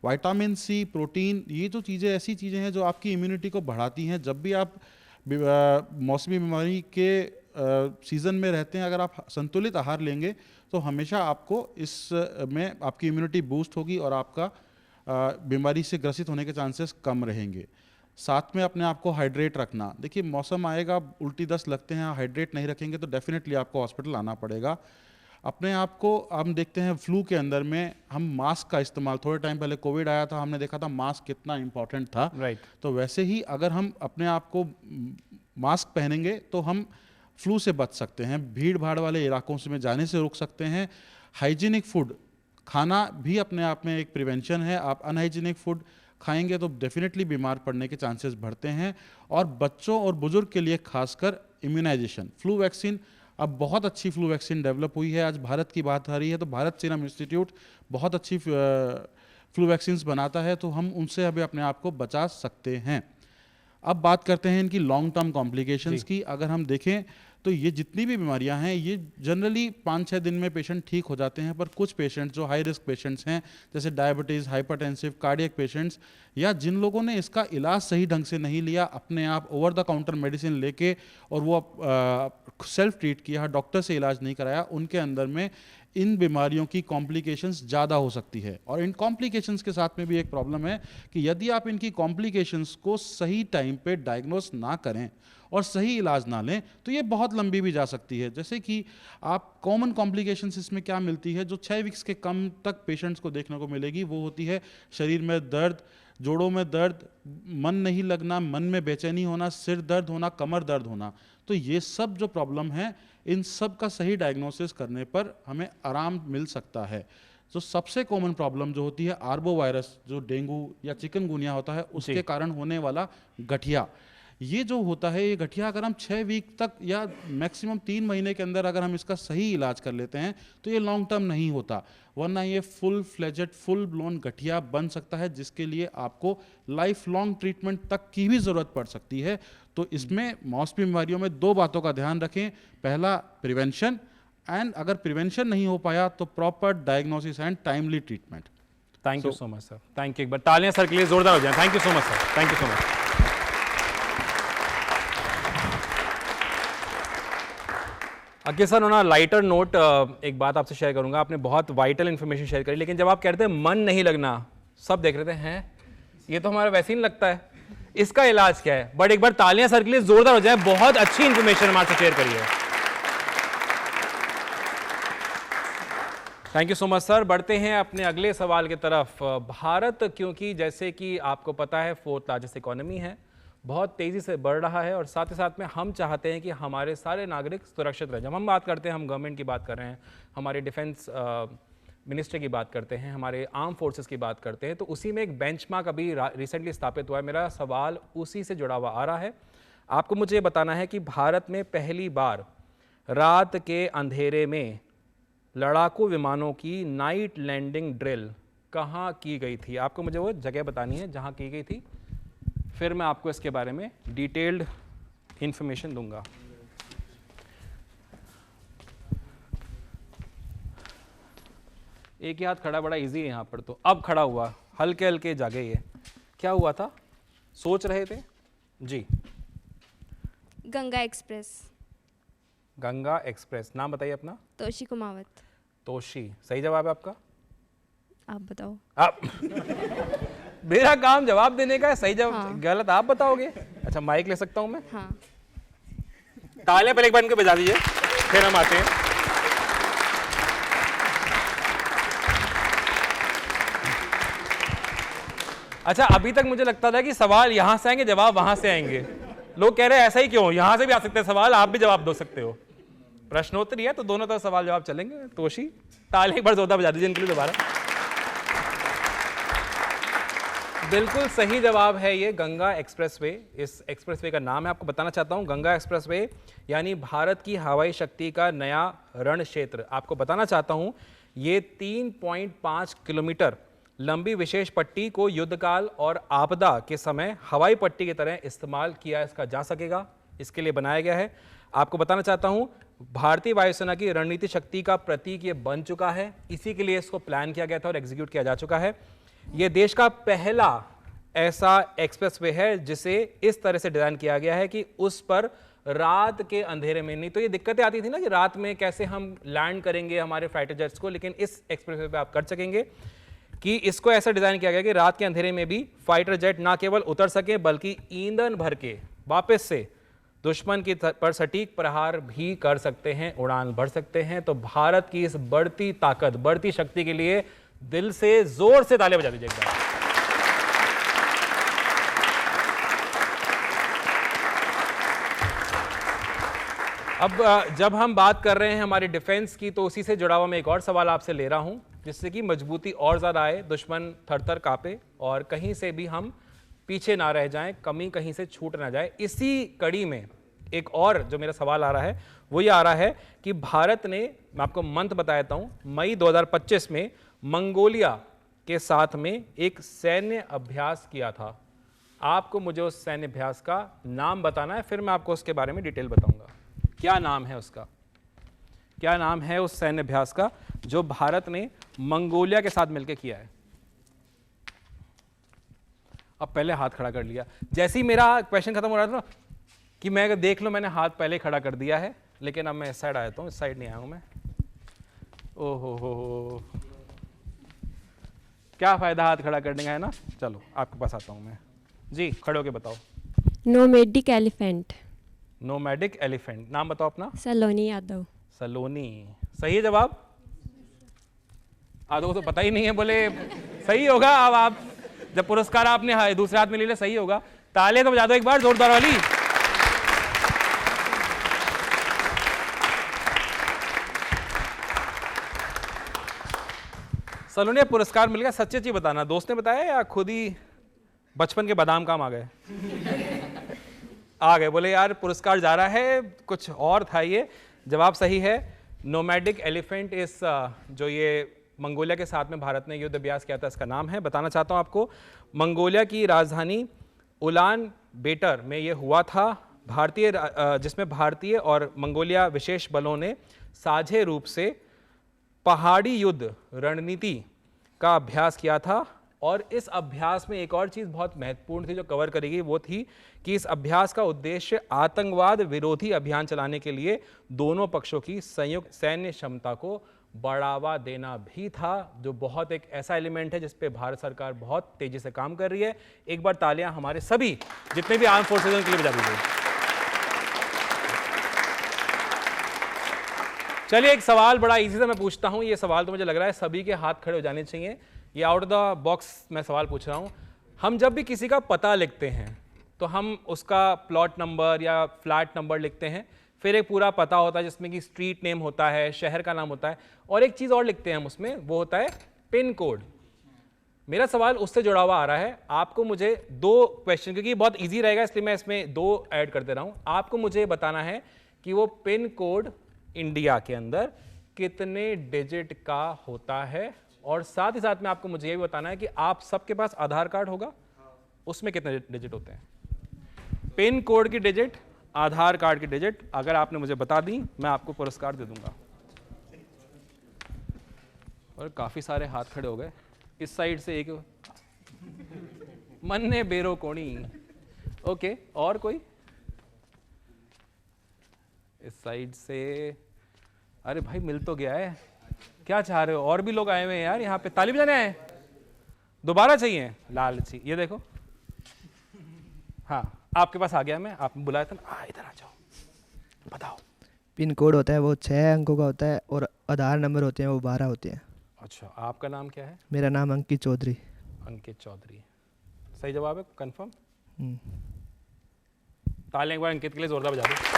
विटामिन सी, प्रोटीन, ये जो चीज़ें ऐसी चीज़ें हैं जो आपकी इम्यूनिटी को बढ़ाती हैं। जब भी आप मौसमी बीमारी के सीज़न में रहते हैं, अगर आप संतुलित आहार लेंगे तो हमेशा आपको इस में आपकी इम्यूनिटी बूस्ट होगी और आपका बीमारी से ग्रसित होने के चांसेस कम रहेंगे। साथ में अपने आप को हाइड्रेट रखना। देखिए मौसम आएगा, उल्टी दस्त लगते हैं, हाइड्रेट नहीं रखेंगे तो डेफिनेटली आपको हॉस्पिटल आना पड़ेगा। अपने आप को हम देखते हैं फ्लू के अंदर में हम मास्क का इस्तेमाल, थोड़े टाइम पहले कोविड आया था, हमने देखा था मास्क कितना इंपॉर्टेंट था। राइट। तो वैसे ही अगर हम अपने आप को मास्क पहनेंगे तो हम फ्लू से बच सकते हैं, भीड़ भाड़ वाले इलाकों से में जाने से रोक सकते हैं। हाइजीनिक फूड खाना भी अपने आप में एक प्रिवेंशन है। आप अनहाइजीनिक फूड खाएंगे तो डेफिनेटली बीमार पड़ने के चांसेस बढ़ते हैं। और बच्चों और बुजुर्ग के लिए खासकर इम्यूनाइजेशन, फ्लू वैक्सीन, अब बहुत अच्छी फ्लू वैक्सीन डेवलप हुई है। आज भारत की बात आ रही है तो भारत सीरम इंस्टीट्यूट बहुत अच्छी फ्लू वैक्सीन्स बनाता है, तो हम उनसे अभी अपने आप को बचा सकते हैं। अब बात करते हैं इनकी लॉन्ग टर्म कॉम्प्लिकेशंस की। अगर हम देखें तो ये जितनी भी बीमारियां हैं ये जनरली 5-6 दिन में पेशेंट ठीक हो जाते हैं, पर कुछ पेशेंट्स जो हाई रिस्क पेशेंट्स हैं जैसे डायबिटीज़, हाइपरटेंसिव, कार्डियक पेशेंट्स, या जिन लोगों ने इसका इलाज सही ढंग से नहीं लिया, अपने आप ओवर द काउंटर मेडिसिन लेके और वो सेल्फ ट्रीट किया, डॉक्टर से इलाज नहीं कराया, उनके अंदर में इन बीमारियों की कॉम्प्लिकेशंस ज़्यादा हो सकती है। और इन कॉम्प्लिकेशंस के साथ में भी एक प्रॉब्लम है कि यदि आप इनकी कॉम्प्लिकेशंस को सही टाइम पे डायग्नोस ना करें और सही इलाज ना लें तो ये बहुत लंबी भी जा सकती है। जैसे कि आप कॉमन कॉम्प्लिकेशंस इसमें क्या मिलती है जो 6 वीक्स के कम तक पेशेंट्स को देखने को मिलेगी, वो होती है शरीर में दर्द, जोड़ों में दर्द, मन नहीं लगना, मन में बेचैनी होना, सिर दर्द होना, कमर दर्द होना। तो ये सब जो प्रॉब्लम है, इन सब का सही डायग्नोसिस करने पर हमें आराम मिल सकता है। जो सबसे कॉमन प्रॉब्लम जो होती है आर्बो वायरस, जो डेंगू या चिकनगुनिया होता है, उसके कारण होने वाला गठिया, ये जो होता है, ये गठिया अगर हम 6 वीक तक या मैक्सिमम 3 महीने के अंदर अगर हम इसका सही इलाज कर लेते हैं तो ये लॉन्ग टर्म नहीं होता, वरना ये फुल फ्लेजेड फुल ब्लोन गठिया बन सकता है, जिसके लिए आपको लाइफ लॉन्ग ट्रीटमेंट तक की भी ज़रूरत पड़ सकती है। तो इसमें मौसमी बीमारियों में 2 बातों का ध्यान रखें। पहला प्रिवेंशन, एंड अगर प्रिवेंशन नहीं हो पाया तो proper diagnosis and timely treatment. Thank you so much sir, thank you. एक बार तालियां सर के लिए जोरदार हो जाए। Thank you so much sir, thank you so much. Again sir on a lighter note एक बात आपसे शेयर करूंगा। आपने बहुत वाइटल इन्फॉर्मेशन शेयर करी, लेकिन जब आप कहते हैं मन नहीं लगना, सब देख रहे थे हैं ये तो हमारा वैसे ही लगता है, इसका इलाज क्या है? बट एक बार तालियां सर के लिए जोरदार हो जाए, बहुत अच्छी इन्फॉर्मेशन हमारे से शेयर करी है। Thank you so much sir. बढ़ते हैं अपने अगले सवाल की तरफ। भारत, क्योंकि जैसे कि आपको पता है 4th लार्जेस्ट इकोनॉमी है, बहुत तेज़ी से बढ़ रहा है और साथ ही साथ में हम चाहते हैं कि हमारे सारे नागरिक सुरक्षित रहें। जब हम बात करते हैं, हम गवर्नमेंट की बात कर रहे हैं, हमारे डिफेंस मिनिस्ट्री की बात करते हैं, हमारे आर्म फोर्सेस की बात करते हैं, तो उसी में एक बेंचमार्क अभी रिसेंटली स्थापित हुआ है। मेरा सवाल उसी से जुड़ा हुआ आ रहा है। आपको मुझे ये बताना है कि भारत में पहली बार रात के अंधेरे में लड़ाकू विमानों की नाइट लैंडिंग ड्रिल कहाँ की गई थी? आपको मुझे वो जगह बतानी है जहाँ की गई थी, फिर मैं आपको इसके बारे में डिटेल्ड इंफॉर्मेशन दूंगा। एक ही हाथ खड़ा बड़ा इजी है यहाँ पर, तो अब खड़ा हुआ, हल्के हल्के जागे। ये क्या हुआ था? सोच रहे थे जी? गंगा एक्सप्रेस। गंगा एक्सप्रेस। नाम बताइए अपना। तोशी कुमावत। तोशी सही जवाब है आपका? आप बताओ। आप मेरा काम जवाब देने का है, सही जवाब हाँ। गलत आप बताओगे? अच्छा, माइक ले सकता हूं मैं? हाँ। तालियां पहले एक बार इनको बजा दीजिए, फिर हम आते हैं। अच्छा, अभी तक मुझे लगता था कि सवाल यहां से आएंगे, जवाब वहां से आएंगे। लोग कह रहे हैं ऐसा ही क्यों, यहां से भी आ सकते हैं सवाल, आप भी जवाब दे सकते हो। प्रश्नोत्तरी है तो दोनों तरफ सवाल जवाब चलेंगे। तोशी, ताली एक बार जोरदार बजा दीजिए इनके लिए दोबारा। बिल्कुल सही जवाब है ये गंगा एक्सप्रेसवे। इस एक्सप्रेसवे का नाम है, आपको बताना चाहता हूं, गंगा एक्सप्रेसवे यानी भारत की हवाई शक्ति का नया रण क्षेत्र। आपको बताना चाहता हूं, ये 3.5 किलोमीटर लंबी विशेष पट्टी को युद्धकाल और आपदा के समय हवाई पट्टी की तरह इस्तेमाल किया इसका जा सकेगा, इसके लिए बनाया गया है। आपको बताना चाहता हूं, भारतीय वायुसेना की रणनीति शक्ति का प्रतीक ये बन चुका है, इसी के लिए इसको प्लान किया गया था और एग्जीक्यूट किया जा चुका है। ये देश का पहला ऐसा एक्सप्रेसवे है जिसे इस तरह से डिजाइन किया गया है कि उस पर रात के अंधेरे में, नहीं तो ये दिक्कतें आती थी ना कि रात में कैसे हम लैंड करेंगे हमारे फाइटर जेट्स को, लेकिन इस एक्सप्रेसवे पे आप कर सकेंगे कि इसको ऐसा डिजाइन किया गया कि रात के अंधेरे में भी फाइटर जेट ना केवल उतर सके बल्कि ईंधन भर के वापस से दुश्मन की पर सटीक प्रहार भी कर सकते हैं, उड़ान भर सकते हैं। तो भारत की इस बढ़ती ताकत, बढ़ती शक्ति के लिए दिल से जोर से तालियां बजा दीजिए एक बार। अब जब हम बात कर रहे हैं हमारी डिफेंस की, तो उसी से जुड़ा हुआ मैं एक और सवाल आपसे ले रहा हूं जिससे कि मजबूती और ज्यादा आए, दुश्मन थर-थर कांपे और कहीं से भी हम पीछे ना रह जाएं, कमी कहीं से छूट ना जाए। इसी कड़ी में एक और जो मेरा सवाल आ रहा है वो ये आ रहा है कि भारत ने, मैं आपको मंथ बता देता हूं, मई 2025 में मंगोलिया के साथ में एक सैन्य अभ्यास किया था। आपको मुझे उस सैन्य अभ्यास का नाम बताना है, फिर मैं आपको उसके बारे में डिटेल बताऊंगा। क्या नाम है उसका? क्या नाम है उस सैन्य अभ्यास का जो भारत ने मंगोलिया के साथ मिलकर किया है? अब पहले हाथ खड़ा कर लिया, जैसे ही मेरा क्वेश्चन खत्म हो रहा था ना कि मैं देख लो, मैंने हाथ पहले खड़ा कर दिया है, लेकिन अब मैं इस साइड आया हूं, इस साइड नहीं आया हूं मैं। ओहो हो, क्या फायदा हाथ खड़ा करने का, है ना। चलो आपके पास आता हूं मैं जी, खड़े होके बताओ। Nomadic elephant. नोमैडिक एलिफेंट, नाम बताओ अपना। सलोनी यादव। सलोनी, सही है जवाब? आधो को तो पता ही नहीं है, बोले सही होगा। अब आप जब पुरस्कार आपने दूसरे हाथ में ले लिया, सही होगा। तालियां तो बजा दो एक बार जोरदार वाली। सलोनी, पुरस्कार मिल गया, सच्ची सच्ची बताना, दोस्त ने बताया या खुद ही बचपन के बादाम काम आ गए? आ गए, बोले यार पुरस्कार जा रहा है, कुछ और था ये। जवाब सही है, नोमैडिक एलिफेंट। इस जो ये मंगोलिया के साथ में भारत ने युद्ध अभ्यास किया था, इसका नाम है। बताना चाहता हूँ आपको, मंगोलिया की राजधानी उलान बेटर में ये हुआ था, जिसमें भारतीय और मंगोलिया विशेष बलों ने साझे रूप से पहाड़ी युद्ध रणनीति का अभ्यास किया था। और इस अभ्यास में एक और चीज़ बहुत महत्वपूर्ण थी जो कवर करेगी, वो थी कि इस अभ्यास का उद्देश्य आतंकवाद विरोधी अभियान चलाने के लिए दोनों पक्षों की संयुक्त सैन्य क्षमता को बढ़ावा देना भी था, जो बहुत एक ऐसा एलिमेंट है जिस पे भारत सरकार बहुत तेजी से काम कर रही है। एक बार तालियां हमारे सभी जितने भी आर्म फोर्सेज के लिए बजा दीजिए। चलिए एक सवाल बड़ा इजी सा मैं पूछता हूं, ये सवाल तो मुझे लग रहा है सभी के हाथ खड़े हो जाने चाहिए। ये आउट ऑफ द बॉक्स मैं सवाल पूछ रहा हूं। हम जब भी किसी का पता लिखते हैं तो हम उसका प्लॉट नंबर या फ्लैट नंबर लिखते हैं, फिर एक पूरा पता होता है जिसमें कि स्ट्रीट नेम होता है, शहर का नाम होता है, और एक चीज़ और लिखते हैं हम उसमें, वो होता है पिन कोड। मेरा सवाल उससे जुड़ा हुआ आ रहा है। आपको मुझे दो क्वेश्चन, क्योंकि बहुत इजी रहेगा इसलिए मैं इसमें दो ऐड कर दे रहा हूं। आपको मुझे बताना है कि वो पिन कोड इंडिया के अंदर कितने डिजिट का होता है, और साथ ही साथ में आपको मुझे ये भी बताना है कि आप सबके पास आधार कार्ड होगा, उसमें कितने डिजिट होते हैं। पिन कोड की डिजिट, आधार कार्ड की डिजिट अगर आपने मुझे बता दी, मैं आपको पुरस्कार दे दूंगा। और काफी सारे हाथ खड़े हो गए। इस साइड से एक मन्ने बेरो कोणी, ओके, और कोई इस साइड से। अरे भाई मिल तो गया है, क्या चाह रहे हो? और भी लोग आए हुए हैं यार यहाँ पे, ताली बजाने आए, दोबारा चाहिए? लालची, ये देखो, हाँ आपके पास आ गया मैं, आपने बुलाया था ना, इधर आ जाओ, बताओ। पिन कोड होता है वो 6 अंकों का होता है, और आधार नंबर होते हैं वो 12 होते हैं। अच्छा, आपका नाम क्या है? मेरा नाम अंकित चौधरी। अंकित चौधरी, सही जवाब है, कंफर्म? हम्म। तालियां एक बार अंकित के लिए जोरदार बजा दो।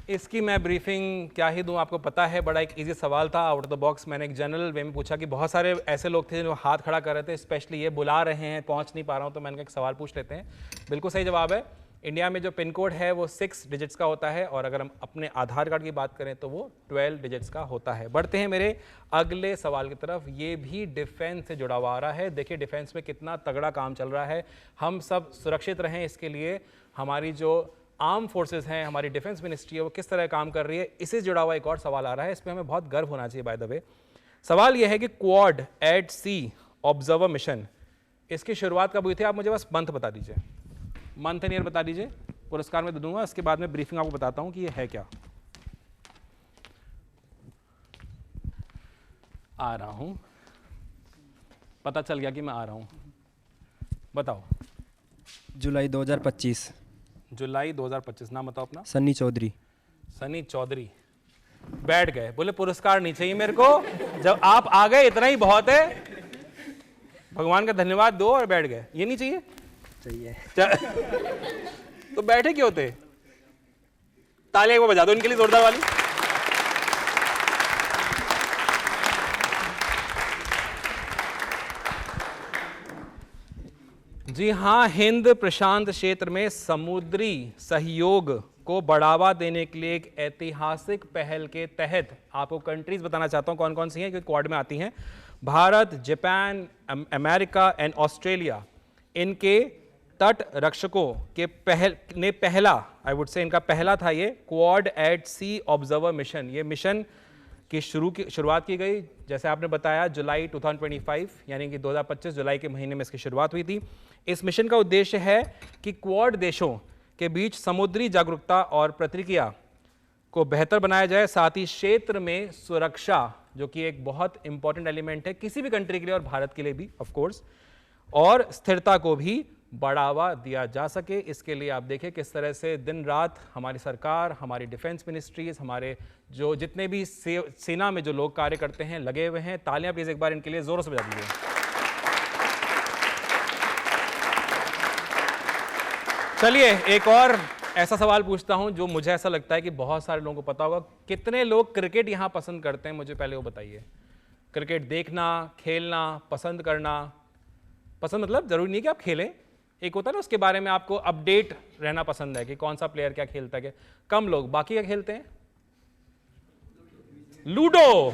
इसकी मैं ब्रीफिंग क्या ही दूं, आपको पता है बड़ा एक इजी सवाल था, आउट ऑफ द बॉक्स। मैंने एक जनरल वे में पूछा कि बहुत सारे ऐसे लोग थे जो हाथ खड़ा कर रहे थे, स्पेशली ये बुला रहे हैं, पहुंच नहीं पा रहा हूं, तो मैंने कहा एक सवाल पूछ लेते हैं। बिल्कुल सही जवाब है। इंडिया में जो पिन कोड है वो 6 डिजिट्स का होता है, और अगर हम अपने आधार कार्ड की बात करें तो वो 12 डिजिट्स का होता है। बढ़ते हैं मेरे अगले सवाल की तरफ। ये भी डिफेंस से जुड़ा हुआ आ रहा है। देखिए डिफेंस में कितना तगड़ा काम चल रहा है। हम सब सुरक्षित रहें, इसके लिए हमारी जो आर्म फोर्सेस हैं, हमारी डिफेंस मिनिस्ट्री है, वो किस तरह काम कर रही है, इससे जुड़ा हुआ एक और सवाल आ रहा है। इस पर हमें बहुत गर्व होना चाहिए बाय द वे। सवाल यह है कि क्वाड एट सी ऑब्जर्वर मिशन, इसकी शुरुआत कब हुई थी? आप मुझे बस मंथ बता दीजिए, मंथ एंड ईयर बता दीजिए, पुरस्कार में दे दूंगा। उसके बाद में ब्रीफिंग आपको बताता हूं कि ये है क्या। आ रहा हूं, पता चल गया कि मैं आ रहा हूं, बताओ। जुलाई 2025। जुलाई 2025। नाम बताओ अपना। सन्नी चौधरी। सनी चौधरी। बैठ गए, बोले पुरस्कार नहीं चाहिए मेरे को, जब आप आ गए इतना ही बहुत है, भगवान का धन्यवाद दो और बैठ गए। ये नहीं चाहिए? चाहिए। तो बैठे क्यों थे? तालियां एक बार बजा दो इनके लिए जोरदार वाली। जी हाँ, हिंद प्रशांत क्षेत्र में समुद्री सहयोग को बढ़ावा देने के लिए एक ऐतिहासिक पहल के तहत आपको कंट्रीज बताना चाहता हूं कौन कौन सी हैं, क्योंकि क्वाड में आती हैं। Bharat, Japan, America and Australia, इनके तट रक्षकों के पहला, आई वुड से इनका पहला था ये क्वाड एट सी ऑब्जर्वर मिशन। ये मिशन की शुरुआत की गई, जैसे आपने बताया, जुलाई 2025 यानी कि 2025 जुलाई के महीने में इसकी शुरुआत हुई थी। इस मिशन का उद्देश्य है कि क्वाड देशों के बीच समुद्री जागरूकता और प्रतिक्रिया को बेहतर बनाया जाए, साथ ही क्षेत्र में सुरक्षा, जो कि एक बहुत इंपॉर्टेंट एलिमेंट है किसी भी कंट्री के लिए और भारत के लिए भी ऑफ कोर्स, और स्थिरता को भी बढ़ावा दिया जा सके। इसके लिए आप देखें किस तरह से दिन रात हमारी सरकार, हमारी डिफेंस मिनिस्ट्रीज, हमारे जो जितने भी सेना में जो लोग कार्य करते हैं लगे हुए हैं। तालियां प्लीज एक बार इनके लिए जोरों से बजा दीजिए। चलिए एक और ऐसा सवाल पूछता हूं जो मुझे ऐसा लगता है कि बहुत सारे लोगों को पता होगा। कितने लोग क्रिकेट यहां पसंद करते हैं? मुझे पहले वो बताइए। क्रिकेट देखना, खेलना, पसंद करना। पसंद मतलब जरूरी नहीं कि आप खेलें, एक होता है ना उसके बारे में आपको अपडेट रहना पसंद है कि कौन सा प्लेयर क्या खेलता है। कम लोग, बाकी क्या खेलते हैं? लूडो।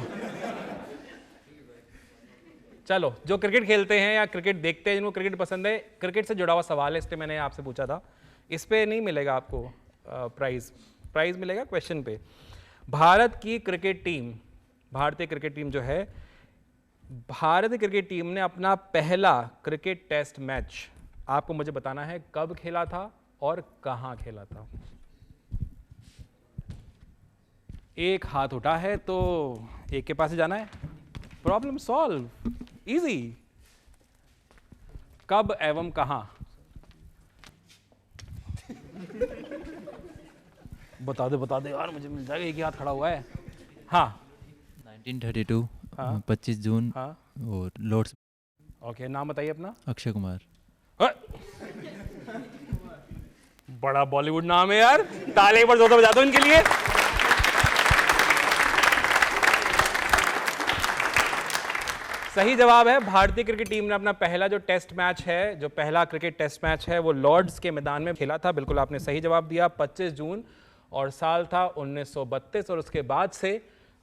चलो, जो क्रिकेट खेलते हैं या क्रिकेट देखते हैं, जिनको क्रिकेट पसंद है, क्रिकेट से जुड़ा हुआ सवाल है, इसलिए मैंने आपसे पूछा था। इस पे नहीं मिलेगा आपको प्राइज मिलेगा क्वेश्चन पे। भारत की क्रिकेट टीम, भारतीय क्रिकेट टीम जो है, भारतीय क्रिकेट टीम ने अपना पहला क्रिकेट टेस्ट मैच, आपको मुझे बताना है कब खेला था और कहां खेला था। एक हाथ उठा है तो एक के पास ही जाना है। Problem solve, easy. कब एवं कहां? बता दे यार, मुझे मिल जाएगा, एक ही हाथ खड़ा हुआ है। हाँ 1932, हाँ? 25 जून, हाँ? और लॉर्ड्स। ओके, नाम बताइए अपना। अक्षय कुमार। बड़ा बॉलीवुड नाम है यार, ताले एक बार जोर बजा दो इनके लिए। सही जवाब है, भारतीय क्रिकेट टीम ने अपना पहला जो टेस्ट मैच है, जो पहला क्रिकेट टेस्ट मैच है, वो लॉर्ड्स के मैदान में खेला था। बिल्कुल आपने सही जवाब दिया, 25 जून, और साल था 1932। और उसके बाद से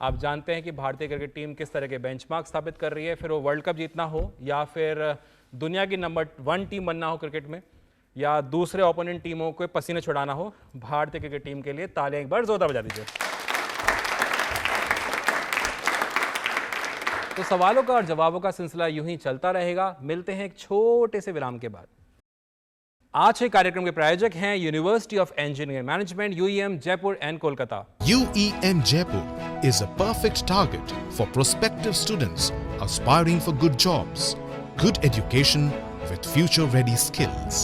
आप जानते हैं कि भारतीय क्रिकेट टीम किस तरह के बेंचमार्क स्थापित कर रही है। फिर वो वर्ल्ड कप जीतना हो या फिर दुनिया की नंबर 1 टीम बनना हो क्रिकेट में, या दूसरे ओपोनेंट टीमों को पसीने छुड़ाना हो, भारतीय क्रिकेट टीम के लिए तालियां एक बार जोरदार बजा दीजिए। तो सवालों का और जवाबों का सिलसिला यूं ही चलता रहेगा। मिलते हैं एक छोटे से विराम के बाद। आज के कार्यक्रम के प्रायोजक हैं university of engineering management, UEM Jaipur and Kolkata. UEM Jaipur is a perfect target for prospective students aspiring for good jobs, good education with future-ready skills.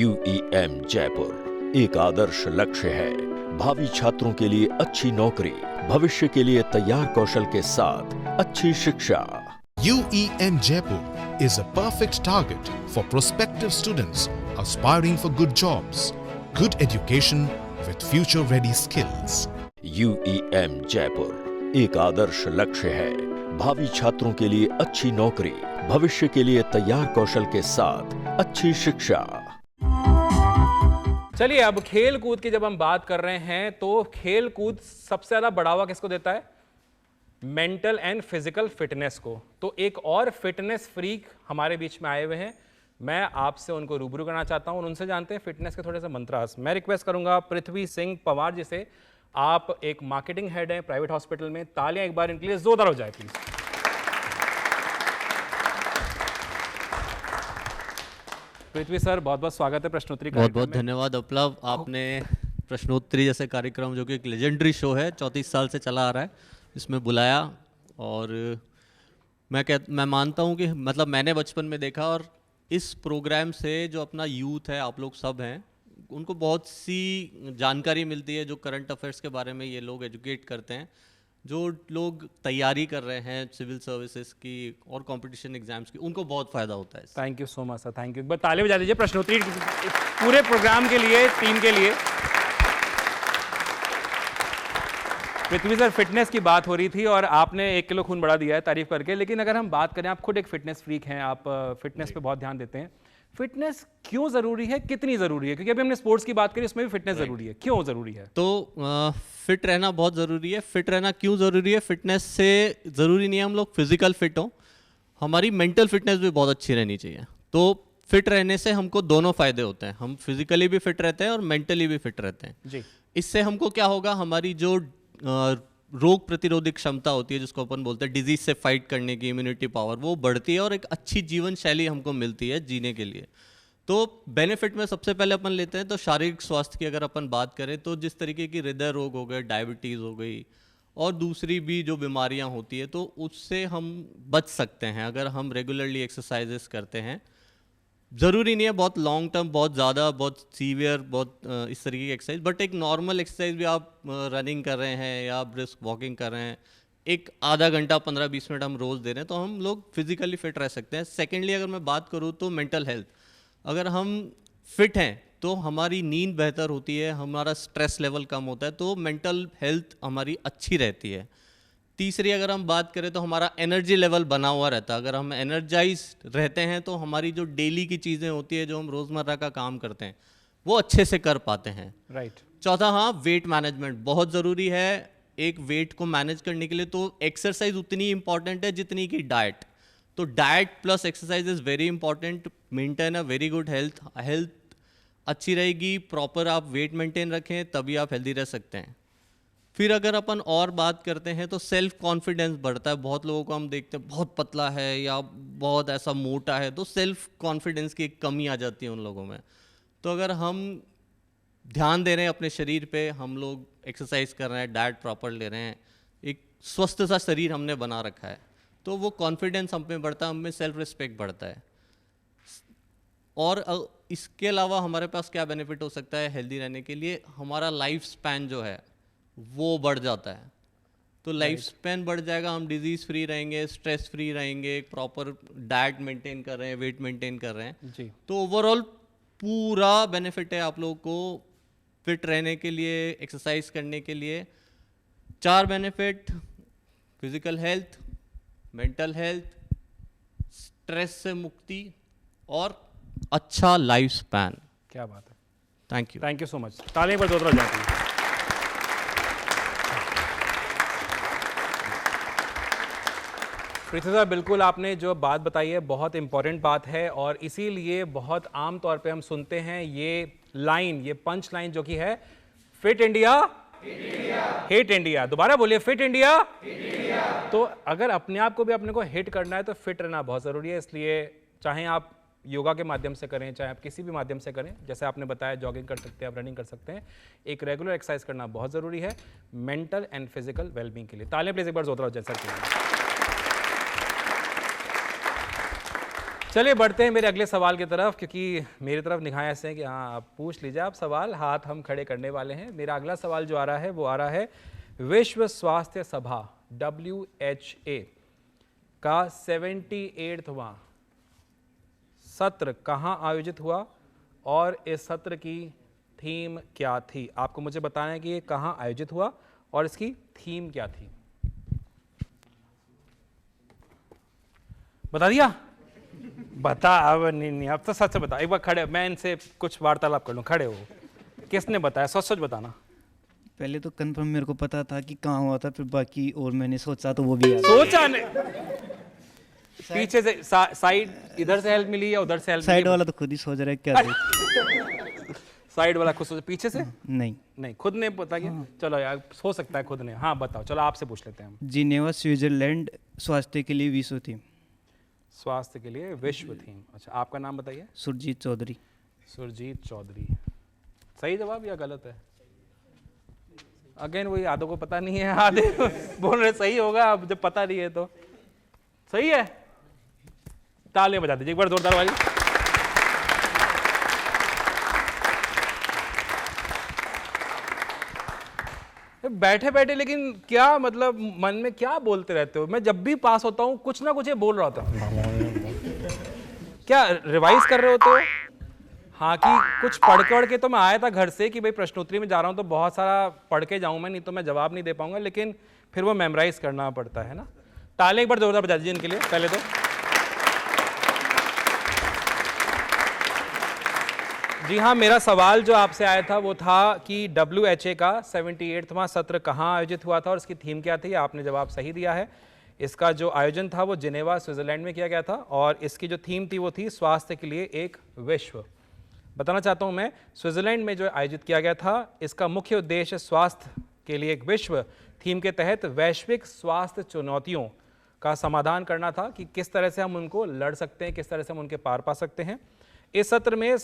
UEM Jaipur एक आदर्श लक्ष्य है। भावी छात्रों के लिए अच्छी नौकरी, भविष्य के लिए तैयार कौशल के साथ अच्छी शिक्षा। UEM Jaipur is a perfect target for prospective students aspiring for good jobs, good education with future-ready skills. UEM Jaipur एक आदर्श लक्ष्य है। भावी छात्रों के लिए अच्छी नौकरी, भविष्य के लिए तैयार कौशल के साथ अच्छी शिक्षा। चलिए, अब खेल कूद की जब हम बात कर रहे हैं तो खेल कूद सबसे ज्यादा बढ़ावा किसको देता है? मेंटल एंड फिजिकल फिटनेस को। तो एक और फिटनेस फ्रीक हमारे बीच में आए हुए हैं, मैं आपसे उनको रूबरू करना चाहता हूं और उनसे जानते हैं फिटनेस के थोड़े से मंत्रास। मैं रिक्वेस्ट करूंगा पृथ्वी सिंह पवार जी से, आप एक मार्केटिंग हेड हैं प्राइवेट हॉस्पिटल में, तालियां एक बार इनके लिए जोरदार हो जाए प्लीज। पृथ्वी सर, बहुत बहुत स्वागत है प्रश्नोत्तरी बहुत बहुत धन्यवाद अपलव, आपने प्रश्नोत्तरी जैसे कार्यक्रम जो कि एक लेजेंडरी शो है 34 साल से चला आ रहा है, इसमें बुलाया। और मैं मानता हूँ कि मतलब मैंने बचपन में देखा, और इस प्रोग्राम से जो अपना यूथ है, आप लोग सब हैं, उनको बहुत सी जानकारी मिलती है। जो करंट अफेयर्स के बारे में ये लोग एजुकेट करते हैं, जो लोग तैयारी कर रहे हैं सिविल सर्विसेज की और कंपटीशन एग्जाम्स की, उनको बहुत फ़ायदा होता है। Thank you so much sir, thank you. एक बार ताली बजा दीजिए प्रश्नोत्तरी पूरे प्रोग्राम के लिए, टीम के लिए। पृथ्वी सर, फिटनेस की बात हो रही थी और आपने 1 किलो खून बढ़ा दिया है तारीफ करके, लेकिन अगर हम बात करें, आप खुद एक फिटनेस फ्रीक हैं, आप फिटनेस पे बहुत ध्यान देते हैं। फिटनेस क्यों ज़रूरी है, कितनी ज़रूरी है? क्योंकि अभी हमने स्पोर्ट्स की बात करी, उसमें भी फिटनेस ज़रूरी है, क्यों ज़रूरी है? तो फिट रहना बहुत ज़रूरी है। फिट रहना क्यों ज़रूरी है? फिटनेस से ज़रूरी नहीं है हम लोग फिजिकल फिट हों, हमारी मेंटल फिटनेस भी बहुत अच्छी रहनी चाहिए। तो फिट रहने से हमको दोनों फ़ायदे होते हैं, हम फिजिकली भी फिट रहते हैं और मेंटली भी फिट रहते हैं जी। इससे हमको क्या होगा, हमारी जो रोग प्रतिरोधी क्षमता होती है, जिसको अपन बोलते हैं डिजीज से फाइट करने की इम्यूनिटी पावर, वो बढ़ती है और एक अच्छी जीवन शैली हमको मिलती है जीने के लिए। तो बेनिफिट में सबसे पहले अपन लेते हैं तो शारीरिक स्वास्थ्य की अगर अपन बात करें तो जिस तरीके की हृदय रोग हो गए, डायबिटीज़ हो गई और दूसरी भी जो बीमारियां होती है, तो उससे हम बच सकते हैं अगर हम रेगुलरली एक्सरसाइजेस करते हैं। ज़रूरी नहीं है बहुत लॉन्ग टर्म, बहुत ज़्यादा, बहुत सीवियर, बहुत इस तरीके की एक्सरसाइज, बट एक नॉर्मल एक्सरसाइज भी आप रनिंग कर रहे हैं या ब्रिस्क वॉकिंग कर रहे हैं, एक आधा घंटा 15-20 मिनट हम रोज़ दे रहे हैं, तो हम लोग फिजिकली फिट रह सकते हैं। सेकेंडली अगर मैं बात करूँ तो मेंटल हेल्थ, अगर हम फिट हैं तो हमारी नींद बेहतर होती है, हमारा स्ट्रेस लेवल कम होता है, तो मेंटल हेल्थ हमारी अच्छी रहती है। तीसरी अगर हम बात करें तो हमारा एनर्जी लेवल बना हुआ रहता है, अगर हम एनर्जाइज रहते हैं तो हमारी जो डेली की चीज़ें होती है, जो हम रोज़मर्रा का काम करते हैं, वो अच्छे से कर पाते हैं। राइट। चौथा, हाँ, वेट मैनेजमेंट बहुत ज़रूरी है। एक वेट को मैनेज करने के लिए तो एक्सरसाइज उतनी इंपॉर्टेंट है जितनी की डाइट। तो diet plus exercise is very important, maintain a very good health. Health अच्छी रहेगी, प्रॉपर आप वेट मेंटेन रखें, तभी आप हेल्दी रह सकते हैं। फिर अगर अपन और बात करते हैं तो सेल्फ कॉन्फिडेंस बढ़ता है। बहुत लोगों को हम देखते हैं बहुत पतला है या बहुत ऐसा मोटा है, तो सेल्फ कॉन्फिडेंस की एक कमी आ जाती है उन लोगों में। तो अगर हम ध्यान दे रहे हैं अपने शरीर पे, हम लोग एक्सरसाइज कर रहे हैं, डाइट प्रॉपर ले रहे हैं, एक स्वस्थ सा शरीर हमने बना रखा है, तो वो कॉन्फिडेंस हम में बढ़ता है, हम में सेल्फ रिस्पेक्ट बढ़ता है। और इसके अलावा हमारे पास क्या बेनिफिट हो सकता है हेल्दी रहने के लिए? हमारा लाइफ स्पैन जो है वो बढ़ जाता है। तो लाइफ स्पैन बढ़ जाएगा, हम डिजीज़ फ्री रहेंगे, स्ट्रेस फ्री रहेंगे, प्रॉपर डाइट मेंटेन कर रहे हैं, वेट मेंटेन कर रहे हैं जी। तो ओवरऑल पूरा बेनिफिट है आप लोगों को फिट रहने के लिए, एक्सरसाइज करने के लिए। 4 benefit: physical health, mental health, stress से मुक्ति और अच्छा लाइफ स्पैन। क्या बात है, thank you, thank you so much. तालियां पर जोरदार जाती है। पृथ्वी साहब, बिल्कुल आपने जो बात बताई है बहुत इंपॉर्टेंट बात है, और इसीलिए बहुत आम तौर पे हम सुनते हैं ये लाइन, ये पंच लाइन जो कि है, फिट इंडिया हिट इंडिया। दोबारा बोलिए, फिट इंडिया। तो अगर अपने आप को भी अपने को हिट करना है तो फिट रहना बहुत ज़रूरी है। इसलिए चाहे आप योगा के माध्यम से करें, चाहे आप किसी भी माध्यम से करें, जैसे आपने बताया जॉगिंग कर सकते हैं, आप रनिंग कर सकते हैं, एक रेगुलर एक्सरसाइज करना बहुत ज़रूरी है मेंटल एंड फिजिकल वेलबींग के लिए। तालियां प्लीज एक बार जोरदार जैसा कि। चलिए बढ़ते हैं मेरे अगले सवाल की तरफ, क्योंकि मेरी तरफ निगाहें ऐसे हैं कि हाँ आप पूछ लीजिए आप सवाल, हाथ हम खड़े करने वाले हैं। मेरा अगला सवाल जो आ रहा है वो आ रहा है, विश्व स्वास्थ्य सभा WHA का 78वां सत्र कहाँ आयोजित हुआ और इस सत्र की थीम क्या थी? आपको मुझे बताना है कि ये कहाँ आयोजित हुआ और इसकी थीम क्या थी। बता दिया? बता, अब नहीं, अब तो सच से बता। एक बार खड़े, मैं इनसे कुछ वार्तालाप कर लूँ। खड़े हो, किसने बताया? सच सच बताना। पहले तो कंफर्म मेरे को पता था कि कहाँ हुआ था, फिर बाकी और मैंने सोचा तो वो भी याद। सोचा नहीं? पीछे से साइड, इधर से हेल्प मिली या उधर से हेल्प? साइड वाला तो खुद ही सोच रहा है क्या साइड वाला खुद सोच, पीछे से नहीं खुद ने पता क्या? चलो यार, हो सकता है खुद ने। हाँ बताओ, चलो आपसे पूछ लेते हैं हम। जिनेवा स्विट्जरलैंड स्वास्थ्य के लिए विश्व थीम। स्वास्थ्य के लिए विश्व थीम। अच्छा, आपका नाम बताइए। सुरजीत चौधरी। सुरजीत चौधरी, सही जवाब या गलत है? अगेन वही, आधों को पता नहीं है, आधे बोल रहे सही होगा, अब जब पता नहीं है तो सही है। तालियां बजा दीजिए एक बार जोरदार वाली। बैठे बैठे लेकिन क्या मतलब मन में क्या बोलते रहते हो? मैं जब भी पास होता हूँ कुछ ना कुछ ये बोल रहा होता हूँ। क्या रिवाइज कर रहे होते हो? हाँ, कि कुछ पढ़ के तो मैं आया था घर से कि भाई प्रश्नोत्तरी में जा रहा हूँ तो बहुत सारा पढ़ के जाऊँ मैं, नहीं तो मैं जवाब नहीं दे पाऊंगा, लेकिन फिर वो मेमोराइज करना पड़ता है ना। ताली एक बार जोरदार बजा दीजिए इनके लिए पहले तो। जी हाँ, मेरा सवाल जो आपसे आया था वो था कि WHA का 78वां सत्र कहाँ आयोजित हुआ था और इसकी थीम क्या थी? आपने जवाब सही दिया है। इसका जो आयोजन था वो जिनेवा स्विट्जरलैंड में किया गया था और इसकी जो थीम थी वो थी स्वास्थ्य के लिए एक विश्व। बताना चाहता हूँ मैं, स्विट्जरलैंड में जो आयोजित किया गया था इसका मुख्य उद्देश्य स्वास्थ्य के लिए एक विश्व थीम के तहत वैश्विक स्वास्थ्य चुनौतियों का समाधान करना था कि किस तरह से हम उनको लड़ सकते हैं, किस तरह से हम उनके पार पा सकते हैं। इस सत्र में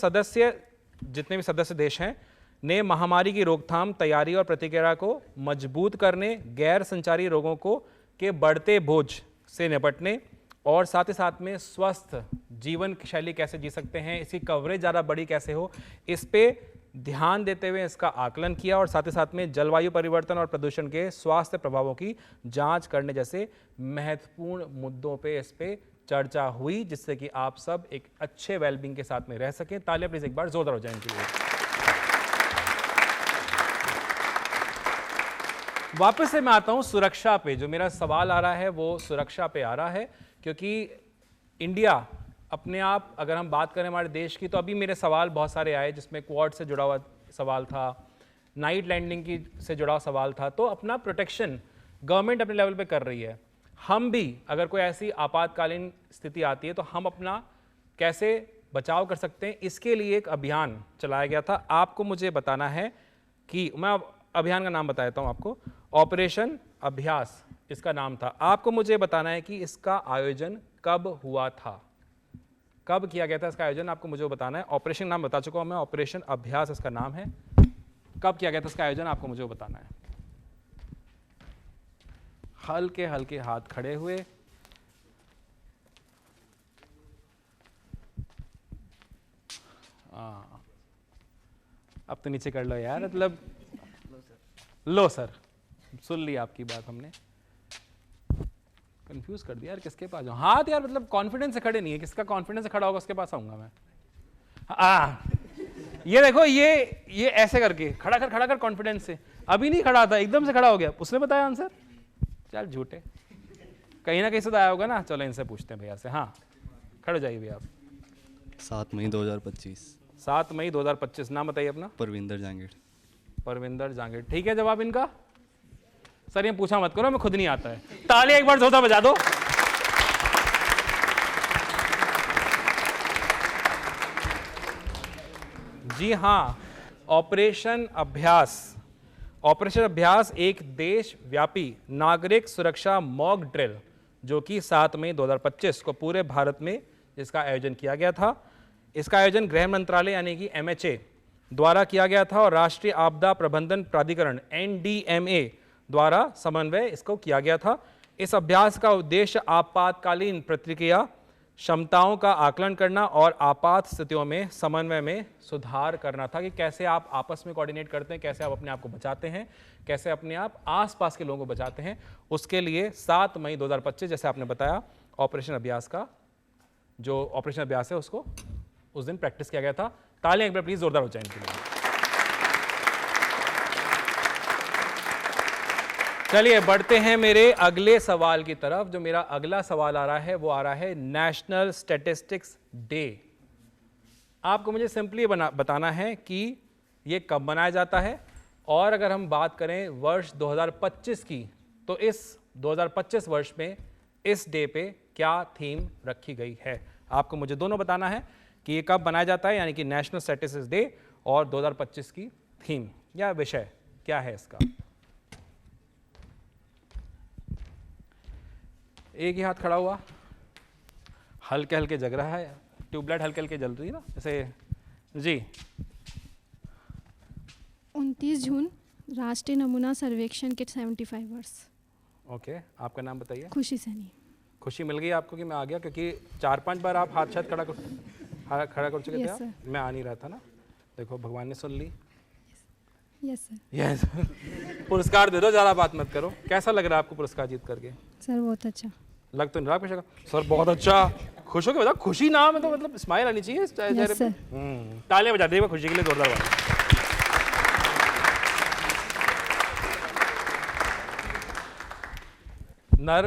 जितने भी सदस्य देश हैं ने महामारी की रोकथाम, तैयारी और प्रतिक्रिया को मजबूत करने, गैर संचारी रोगों के बढ़ते बोझ से निपटने और साथ ही साथ में स्वस्थ जीवन शैली कैसे जी सकते हैं, इसकी कवरेज ज़्यादा बड़ी कैसे हो, इस पे ध्यान देते हुए इसका आकलन किया और साथ ही साथ में जलवायु परिवर्तन और प्रदूषण के स्वास्थ्य प्रभावों की जांच करने जैसे महत्वपूर्ण मुद्दों पे इस पे चर्चा हुई, जिससे कि आप सब एक अच्छे वेलबींग के साथ में रह सकें। तालियां प्लीज एक बार जोरदार हो जाए इनके लिए। वापस से मैं आता हूं सुरक्षा पे। जो मेरा सवाल आ रहा है वो सुरक्षा पे आ रहा है, क्योंकि इंडिया अपने आप, अगर हम बात करें हमारे देश की, तो अभी मेरे सवाल बहुत सारे आए जिसमें क्वाड से जुड़ा हुआ सवाल था, नाइट लैंडिंग की से जुड़ा सवाल था। तो अपना प्रोटेक्शन गवर्नमेंट अपने लेवल पे कर रही है। हम भी अगर कोई ऐसी आपातकालीन स्थिति आती है तो हम अपना कैसे बचाव कर सकते हैं, इसके लिए एक अभियान चलाया गया था। आपको मुझे बताना है कि, मैं अभियान का नाम बता देता हूँ आपको, ऑपरेशन अभ्यास इसका नाम था। आपको मुझे बताना है कि इसका आयोजन कब हुआ था, कब किया गया था इसका आयोजन, आपको मुझे बताना है। ऑपरेशन नाम बता चुका हूँ मैं, ऑपरेशन अभ्यास इसका नाम है। कब किया गया था इसका आयोजन, आपको मुझे बताना है। हल्के हल्के हाथ खड़े हुए। अब तो नीचे कर लो यार, मतलब लो सर, सुन ली आपकी बात हमने। कंफ्यूज कर दिया यार, किसके पास जाऊं? हाथ यार, मतलब कॉन्फिडेंस से खड़े नहीं है, किसका कॉन्फिडेंस से खड़ा होगा उसके पास आऊंगा मैं। ये देखो, ये ऐसे करके खड़ा कर कॉन्फिडेंस से। अभी नहीं खड़ा था, एकदम से खड़ा हो गया। उसने बताया आंसर, चल झूठे, कहीं ना कहीं से तो आया होगा ना। चलो इनसे पूछते हैं भैया से। हाँ, खड़े हो जाइए भैया आप। 7 मई 2025। 7 मई 2025। नाम बताइए अपना। परविंदर जांगीड़। परविंदर जांगीड़, ठीक है जवाब इनका। सर ये पूछा मत करो, मैं खुद नहीं आता है। ताली एक बार जोरदार बजा दो। जी हाँ, ऑपरेशन अभ्यास एक देशव्यापी नागरिक सुरक्षा मॉक ड्रिल जो कि 7 मई 2025 को पूरे भारत में इसका आयोजन किया गया था। इसका आयोजन गृह मंत्रालय यानी कि MHA द्वारा किया गया था और राष्ट्रीय आपदा प्रबंधन प्राधिकरण NDMA द्वारा समन्वय इसको किया गया था। इस अभ्यास का उद्देश्य आपातकालीन प्रतिक्रिया क्षमताओं का आकलन करना और आपात स्थितियों में समन्वय में सुधार करना था कि कैसे आप आपस में कोऑर्डिनेट करते हैं, कैसे आप अपने आप को बचाते हैं, कैसे अपने आप आसपास के लोगों को बचाते हैं। उसके लिए 7 मई 2025 जैसे आपने बताया, ऑपरेशन अभ्यास का जो ऑपरेशन अभ्यास है उसको उस दिन प्रैक्टिस किया गया था। तालियां एक बार प्लीज जोरदार हो जाए इनके लिए। चलिए बढ़ते हैं मेरे अगले सवाल की तरफ। जो मेरा अगला सवाल आ रहा है वो आ रहा है नेशनल स्टैटिस्टिक्स डे। आपको मुझे सिंपली बताना है कि ये कब मनाया जाता है, और अगर हम बात करें वर्ष 2025 की, तो इस 2025 वर्ष में इस डे पे क्या थीम रखी गई है? आपको मुझे दोनों बताना है कि ये कब बनाया जाता है, यानी कि नेशनल स्टैटिस्टिक्स डे और 2025 की थीम या विषय क्या है इसका। एक ही हाथ खड़ा हुआ, हल्के हल्के जग रहा है, ट्यूबलाइट हल्के हल्के जल रही है ना जैसे जी। 29 जून राष्ट्रीय नमूना सर्वेक्षण के 75 वर्ष। ओके, आपका नाम बताइए। खुशी सैनी। खुशी मिल गई आपको कि मैं आ गया, क्योंकि 4-5 बार आप हाथ शायद खड़ा कर चुके थे आप। मैं आ नहीं रहा था ना, देखो भगवान ने सुन ली। Yes sir. यस पुरस्कार दे दो, ज़्यादा बात मत करो। कैसा लग रहा है आपको पुरस्कार जीत करके? सर बहुत अच्छा। लग तो नहीं रहा कुछ। सर बहुत अच्छा, खुश हो के बता। खुशी नाम है तो मतलब स्माइल आनी चाहिए चेहरे पे। तालियां बजा देगा खुशी के लिए जोरदार वाला।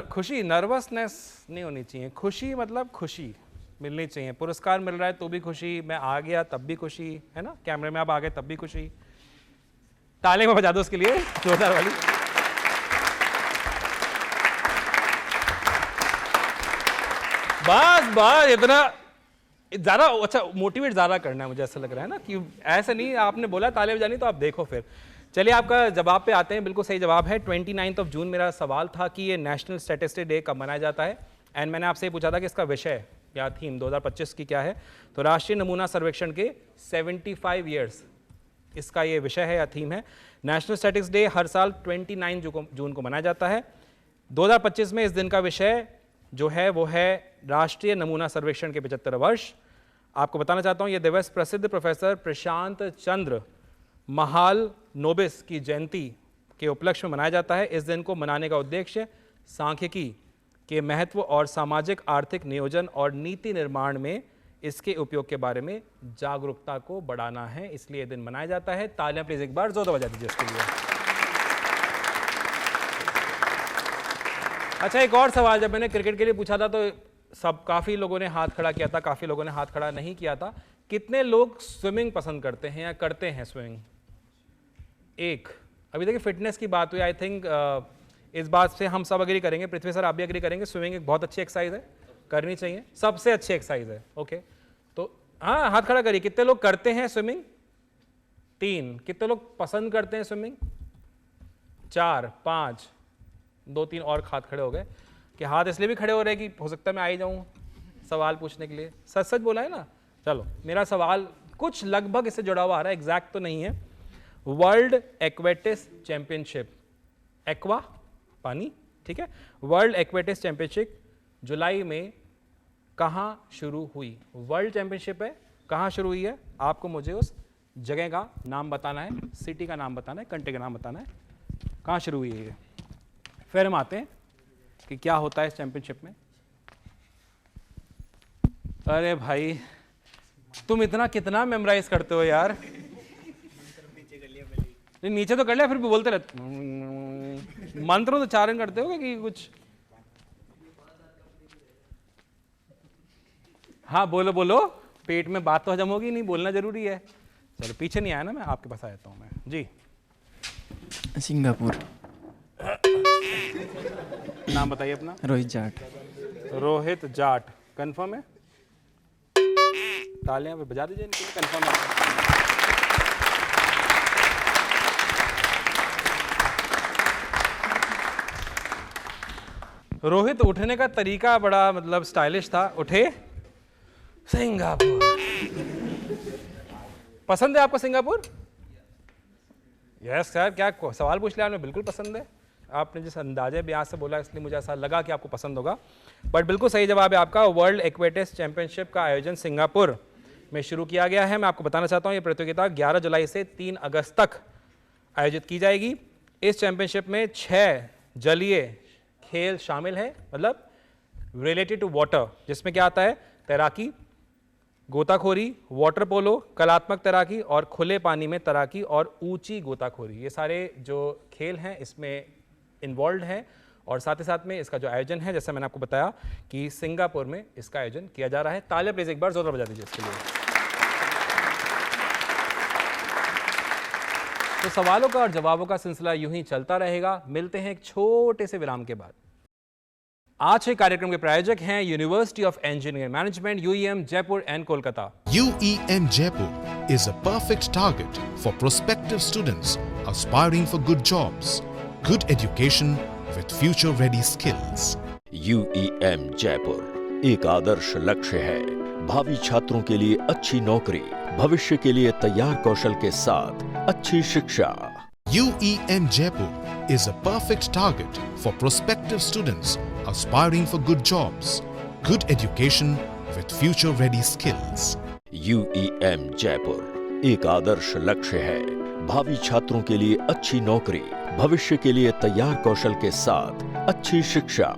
खुशी, नर्वसनेस नहीं होनी चाहिए। खुशी मतलब खुशी मिलनी चाहिए। पुरस्कार मिल रहा है तो भी खुशी, मैं आ गया तब भी खुशी, है ना, कैमरे में आप आ गए तब भी खुशी। तालियां में बजा दो उसके लिए जोरदार वाली। बस इतना ज़्यादा अच्छा मोटिवेट ज़्यादा करना है मुझे ऐसा लग रहा है ना, कि ऐसे नहीं आपने बोला तालियां बजानी तो आप देखो फिर। चलिए आपका जवाब पे आते हैं। बिल्कुल सही जवाब है 29 जून। मेरा सवाल था कि ये नेशनल स्टैटिस्टिक्स डे कब मनाया जाता है, एंड मैंने आपसे ये पूछा था कि इसका विषय या थीम 2025 की क्या है। तो राष्ट्रीय नमूना सर्वेक्षण के 75 ईयर्स इसका ये विषय है या थीम है। नेशनल स्टैटिस्टिक्स डे हर साल 29 जून को मनाया जाता है। 2025 में इस दिन का विषय जो है वो है राष्ट्रीय नमूना सर्वेक्षण के 75 वर्ष। आपको बताना चाहता हूँ ये दिवस प्रसिद्ध प्रोफेसर प्रशांत चंद्र महाल नोबिस की जयंती के उपलक्ष्य में मनाया जाता है। इस दिन को मनाने का उद्देश्य सांख्यिकी के महत्व और सामाजिक आर्थिक नियोजन और नीति निर्माण में इसके उपयोग के बारे में जागरूकता को बढ़ाना है, इसलिए यह दिन मनाया जाता है। तालियां प्लीज एक बार जोरदार बजा दीजिए इसके लिए। अच्छा, एक और सवाल जब मैंने क्रिकेट के लिए पूछा था तो काफी लोगों ने हाथ खड़ा किया था, काफी लोगों ने हाथ खड़ा नहीं किया था। कितने लोग स्विमिंग पसंद करते हैं या करते हैं स्विमिंग? एक। अभी देखिए फिटनेस की बात हुई, आई थिंक इस बात से हम सब अग्री करेंगे, पृथ्वी सर आप भी अग्री करेंगे, स्विमिंग एक बहुत अच्छी एक्सरसाइज है, करनी चाहिए, सबसे अच्छी एक्सरसाइज है। ओके, तो हाँ हाथ खड़ा करिए। कितने लोग करते हैं स्विमिंग? 3। कितने लोग पसंद करते हैं स्विमिंग? 4, 5, 2-3 और हाथ खड़े हो गए। कि हाथ इसलिए भी खड़े हो रहे हैं कि हो सकता है मैं आ ही जाऊँ सवाल पूछने के लिए। सच सच बोला है ना। चलो मेरा सवाल कुछ लगभग इससे जुड़ा हुआ आ रहा है, एग्जैक्ट तो नहीं है। वर्ल्ड एक्वेटिक्स चैंपियनशिप, एक्वा पानी, ठीक है, वर्ल्ड एक्वेटिक्स चैंपियनशिप जुलाई में कहाँ शुरू हुई? वर्ल्ड चैंपियनशिप है, कहाँ शुरू हुई है? आपको मुझे उस जगह का नाम बताना है, सिटी का नाम बताना है, कंट्री का नाम बताना है, कहाँ शुरू हुई है ये। फिर हम आते हैं कि क्या होता है इस चैंपियनशिप में। अरे भाई तुम इतना कितना मेमोराइज करते हो यार। नीचे तो कर लिया, फिर भी बोलते रहते मंत्र उच्चारण करते हो कि कुछ। हाँ बोलो बोलो, पेट में बात तो हजम होगी नहीं, बोलना जरूरी है। चलो पीछे नहीं आया ना, मैं आपके पास आ जाता हूँ मैं जी। सिंगापुर। नाम बताइए अपना। रोहित जाट। रोहित जाट, कंफर्म है? तालियां पे बजा दीजिए इनके लिए, कंफर्म है। रोहित उठने का तरीका बड़ा मतलब स्टाइलिश था। उठे, सिंगापुर। पसंद है आपको सिंगापुर? यस सर, क्या सवाल पूछ लिया आपने, बिल्कुल पसंद है। आपने जिस अंदाजे ब्याज से बोला इसलिए मुझे ऐसा लगा कि आपको पसंद होगा, बट बिल्कुल सही जवाब है आपका। वर्ल्ड एक्वेटिक्स चैंपियनशिप का आयोजन सिंगापुर में शुरू किया गया है। मैं आपको बताना चाहता हूँ ये प्रतियोगिता 11 जुलाई से 3 अगस्त तक आयोजित की जाएगी। इस चैंपियनशिप में 6 जलीय खेल शामिल है, मतलब रिलेटेड टू वाटर, जिसमें क्या आता है? तैराकी, गोताखोरी, वाटर पोलो, कलात्मक तैराकी और खुले पानी में तैराकी और ऊंची गोताखोरी। ये सारे जो खेल हैं इसमें इन्वॉल्व हैं। और साथ ही साथ में इसका जो आयोजन है, जैसे मैंने आपको बताया कि सिंगापुर में इसका आयोजन किया जा रहा है। तालियां प्लीज एक बार जोरदार बजा दीजिए इसके लिए। तो सवालों का और जवाबों का सिलसिला यूं ही चलता रहेगा। मिलते हैं एक छोटे से विराम के बाद। आज के कार्यक्रम के प्रायोजक हैं university of engineering management UEM Jaipur and Kolkata. UEM Jaipur is a perfect target for prospective students aspiring for good jobs, good education with future-ready skills. UEM Jaipur एक आदर्श लक्ष्य है। भावी छात्रों के लिए अच्छी नौकरी, भविष्य के लिए तैयार कौशल के साथ अच्छी शिक्षा। UEM Jaipur is a perfect target for prospective students aspiring for good jobs, good education with future-ready skills. UEM Jaipur एक आदर्श लक्ष्य है। भावी छात्रों के लिए अच्छी नौकरी, भविष्य के लिए तैयार कौशल के साथ अच्छी शिक्षा।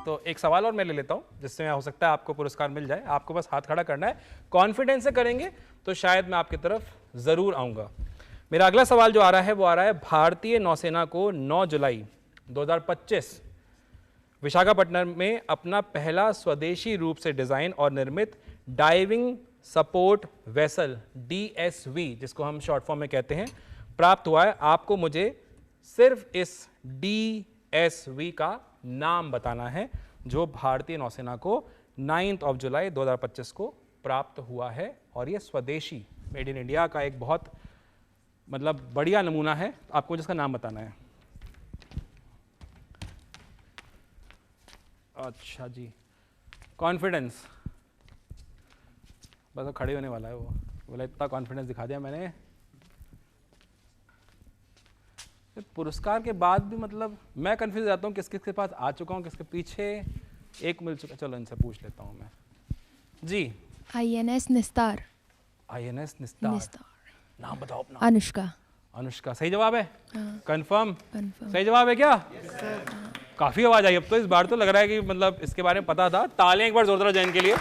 तो एक सवाल और मैं ले लेता हूं जिससे हो सकता है आपको पुरस्कार मिल जाए। आपको बस हाथ खड़ा करना है, कॉन्फिडेंस से करेंगे तो शायद मैं आपकी तरफ जरूर आऊंगा। मेरा अगला सवाल जो आ रहा है वो आ रहा है, भारतीय नौसेना को 9 जुलाई 2025 विशाखापट्टनम में अपना पहला स्वदेशी रूप से डिजाइन और निर्मित डाइविंग सपोर्ट वेसल DSV, जिसको हम शॉर्ट फॉर्म में कहते हैं, प्राप्त हुआ है। आपको मुझे सिर्फ इस DSV का नाम बताना है जो भारतीय नौसेना को 9 जुलाई 2025 को प्राप्त हुआ है। और ये स्वदेशी मेड इन इंडिया का एक बहुत मतलब बढ़िया नमूना है। आपको जिसका नाम बताना है। अच्छा जी, कॉन्फिडेंस, बस वो खड़े होने वाला है। वो बोला इतना कॉन्फिडेंस दिखा दिया मैंने। पुरस्कार के बाद भी मतलब मैं कंफ्यूज जाता हूँ किस किस के पास आ चुका हूँ, किसके पीछे एक मिल चुका। चलो इनसे पूछ लेता हूँ मैं जी। INS निस्तार। INS निस्तार। नाम बताओ अपना। अनुष्का। अनुष्का सही जवाब है? कंफर्म? कंफर्म। सही जवाब है क्या? काफी आवाज आई अब तो। इस बार तो लग रहा है कि मतलब इसके बारे में पता था। तालियां एक बार जोरदार जैन के लिए।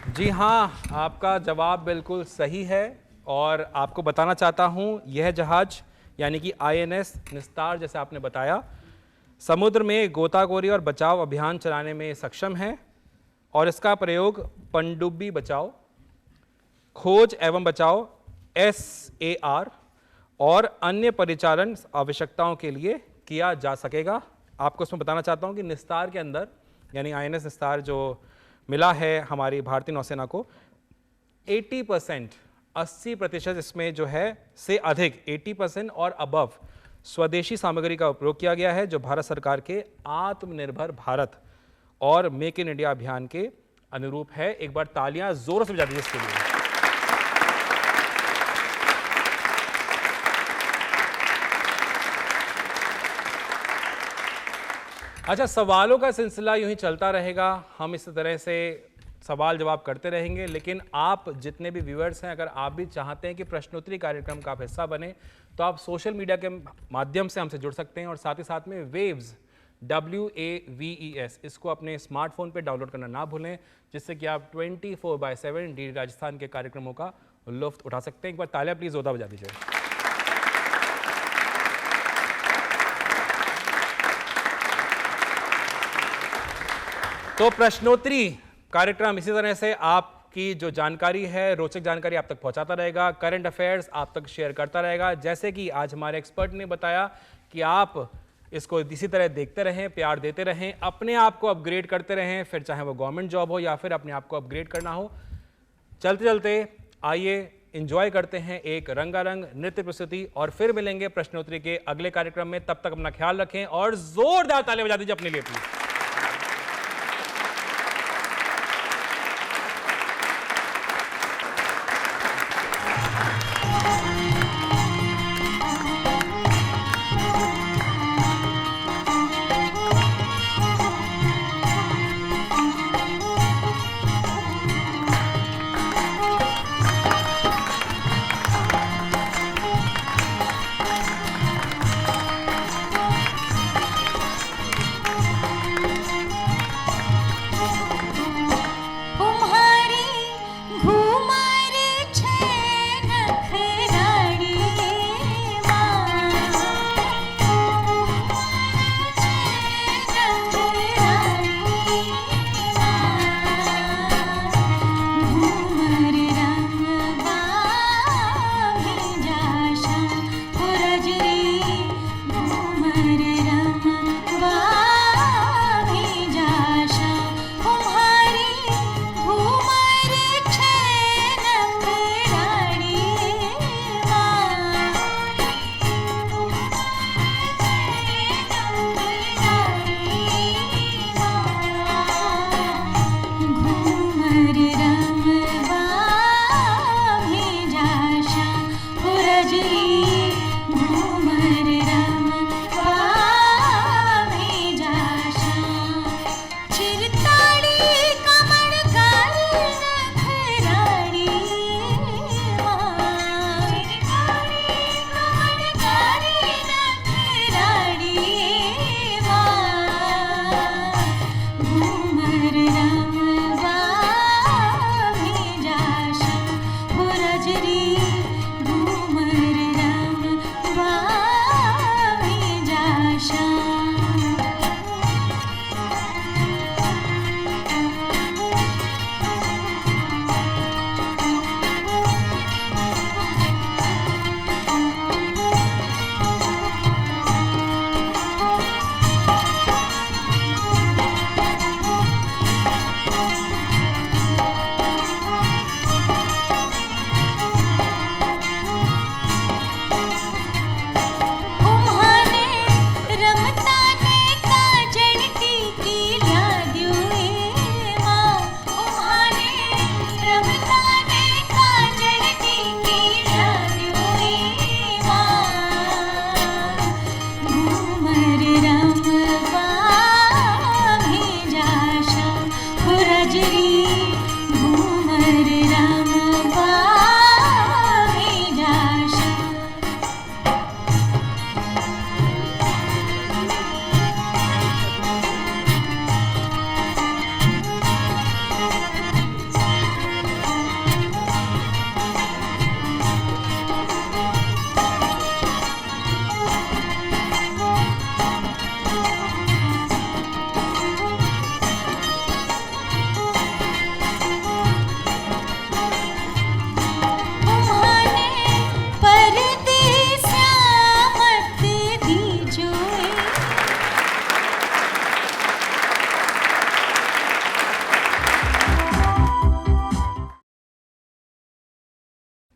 जी हाँ, आपका जवाब बिल्कुल सही है। और आपको बताना चाहता हूं यह जहाज यानी कि INS निस्तार, जैसे आपने बताया, समुद्र में गोताखोरी और बचाव अभियान चलाने में सक्षम है। और इसका प्रयोग पनडुब्बी बचाओ, खोज एवं बचाव SAR और अन्य परिचालन आवश्यकताओं के लिए किया जा सकेगा। आपको इसमें बताना चाहता हूं कि निस्तार के अंदर यानी INS निस्तार जो मिला है हमारी भारतीय नौसेना को, 80% इसमें जो है से अधिक 80% और अबव स्वदेशी सामग्री का उपयोग किया गया है, जो भारत सरकार के आत्मनिर्भर भारत और मेक इन इंडिया अभियान के अनुरूप है। एक बार तालियां जोरों से बजा दीजिए इसके लिए। अच्छा, सवालों का सिलसिला यूं ही चलता रहेगा। हम इस तरह से सवाल जवाब करते रहेंगे। लेकिन आप जितने भी व्यूअर्स हैं, अगर आप भी चाहते हैं कि प्रश्नोत्तरी कार्यक्रम का आप हिस्सा बने, तो आप सोशल मीडिया के माध्यम से हमसे जुड़ सकते हैं। और साथ ही साथ में वेव्स WAVES इसको अपने स्मार्टफोन पे डाउनलोड करना ना भूलें, जिससे कि आप 24/7 DD राजस्थान के कार्यक्रमों का लुत्फ उठा सकते हैं। एक बार तालियां प्लीज जोरदार बजा दीजिए। तो प्रश्नोत्तरी कार्यक्रम इसी तरह से आपकी जो जानकारी है, रोचक जानकारी आप तक पहुंचाता रहेगा, करंट अफेयर्स आप तक शेयर करता रहेगा। जैसे कि आज हमारे एक्सपर्ट ने बताया कि आप इसको इसी तरह देखते रहें, प्यार देते रहें, अपने आप को अपग्रेड करते रहें, फिर चाहे वो गवर्नमेंट जॉब हो या फिर अपने आप को अपग्रेड करना हो। चलते चलते आइए एंजॉय करते हैं एक रंगारंग नृत्य प्रस्तुति और फिर मिलेंगे प्रश्नोत्तरी के अगले कार्यक्रम में। तब तक अपना ख्याल रखें और जोरदार तालियां बजा दीजिए अपने लिए प्लीज।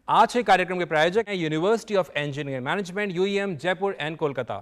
आज के कार्यक्रम के प्रायोजक हैं university of engineering management, UEM Jaipur and Kolkata.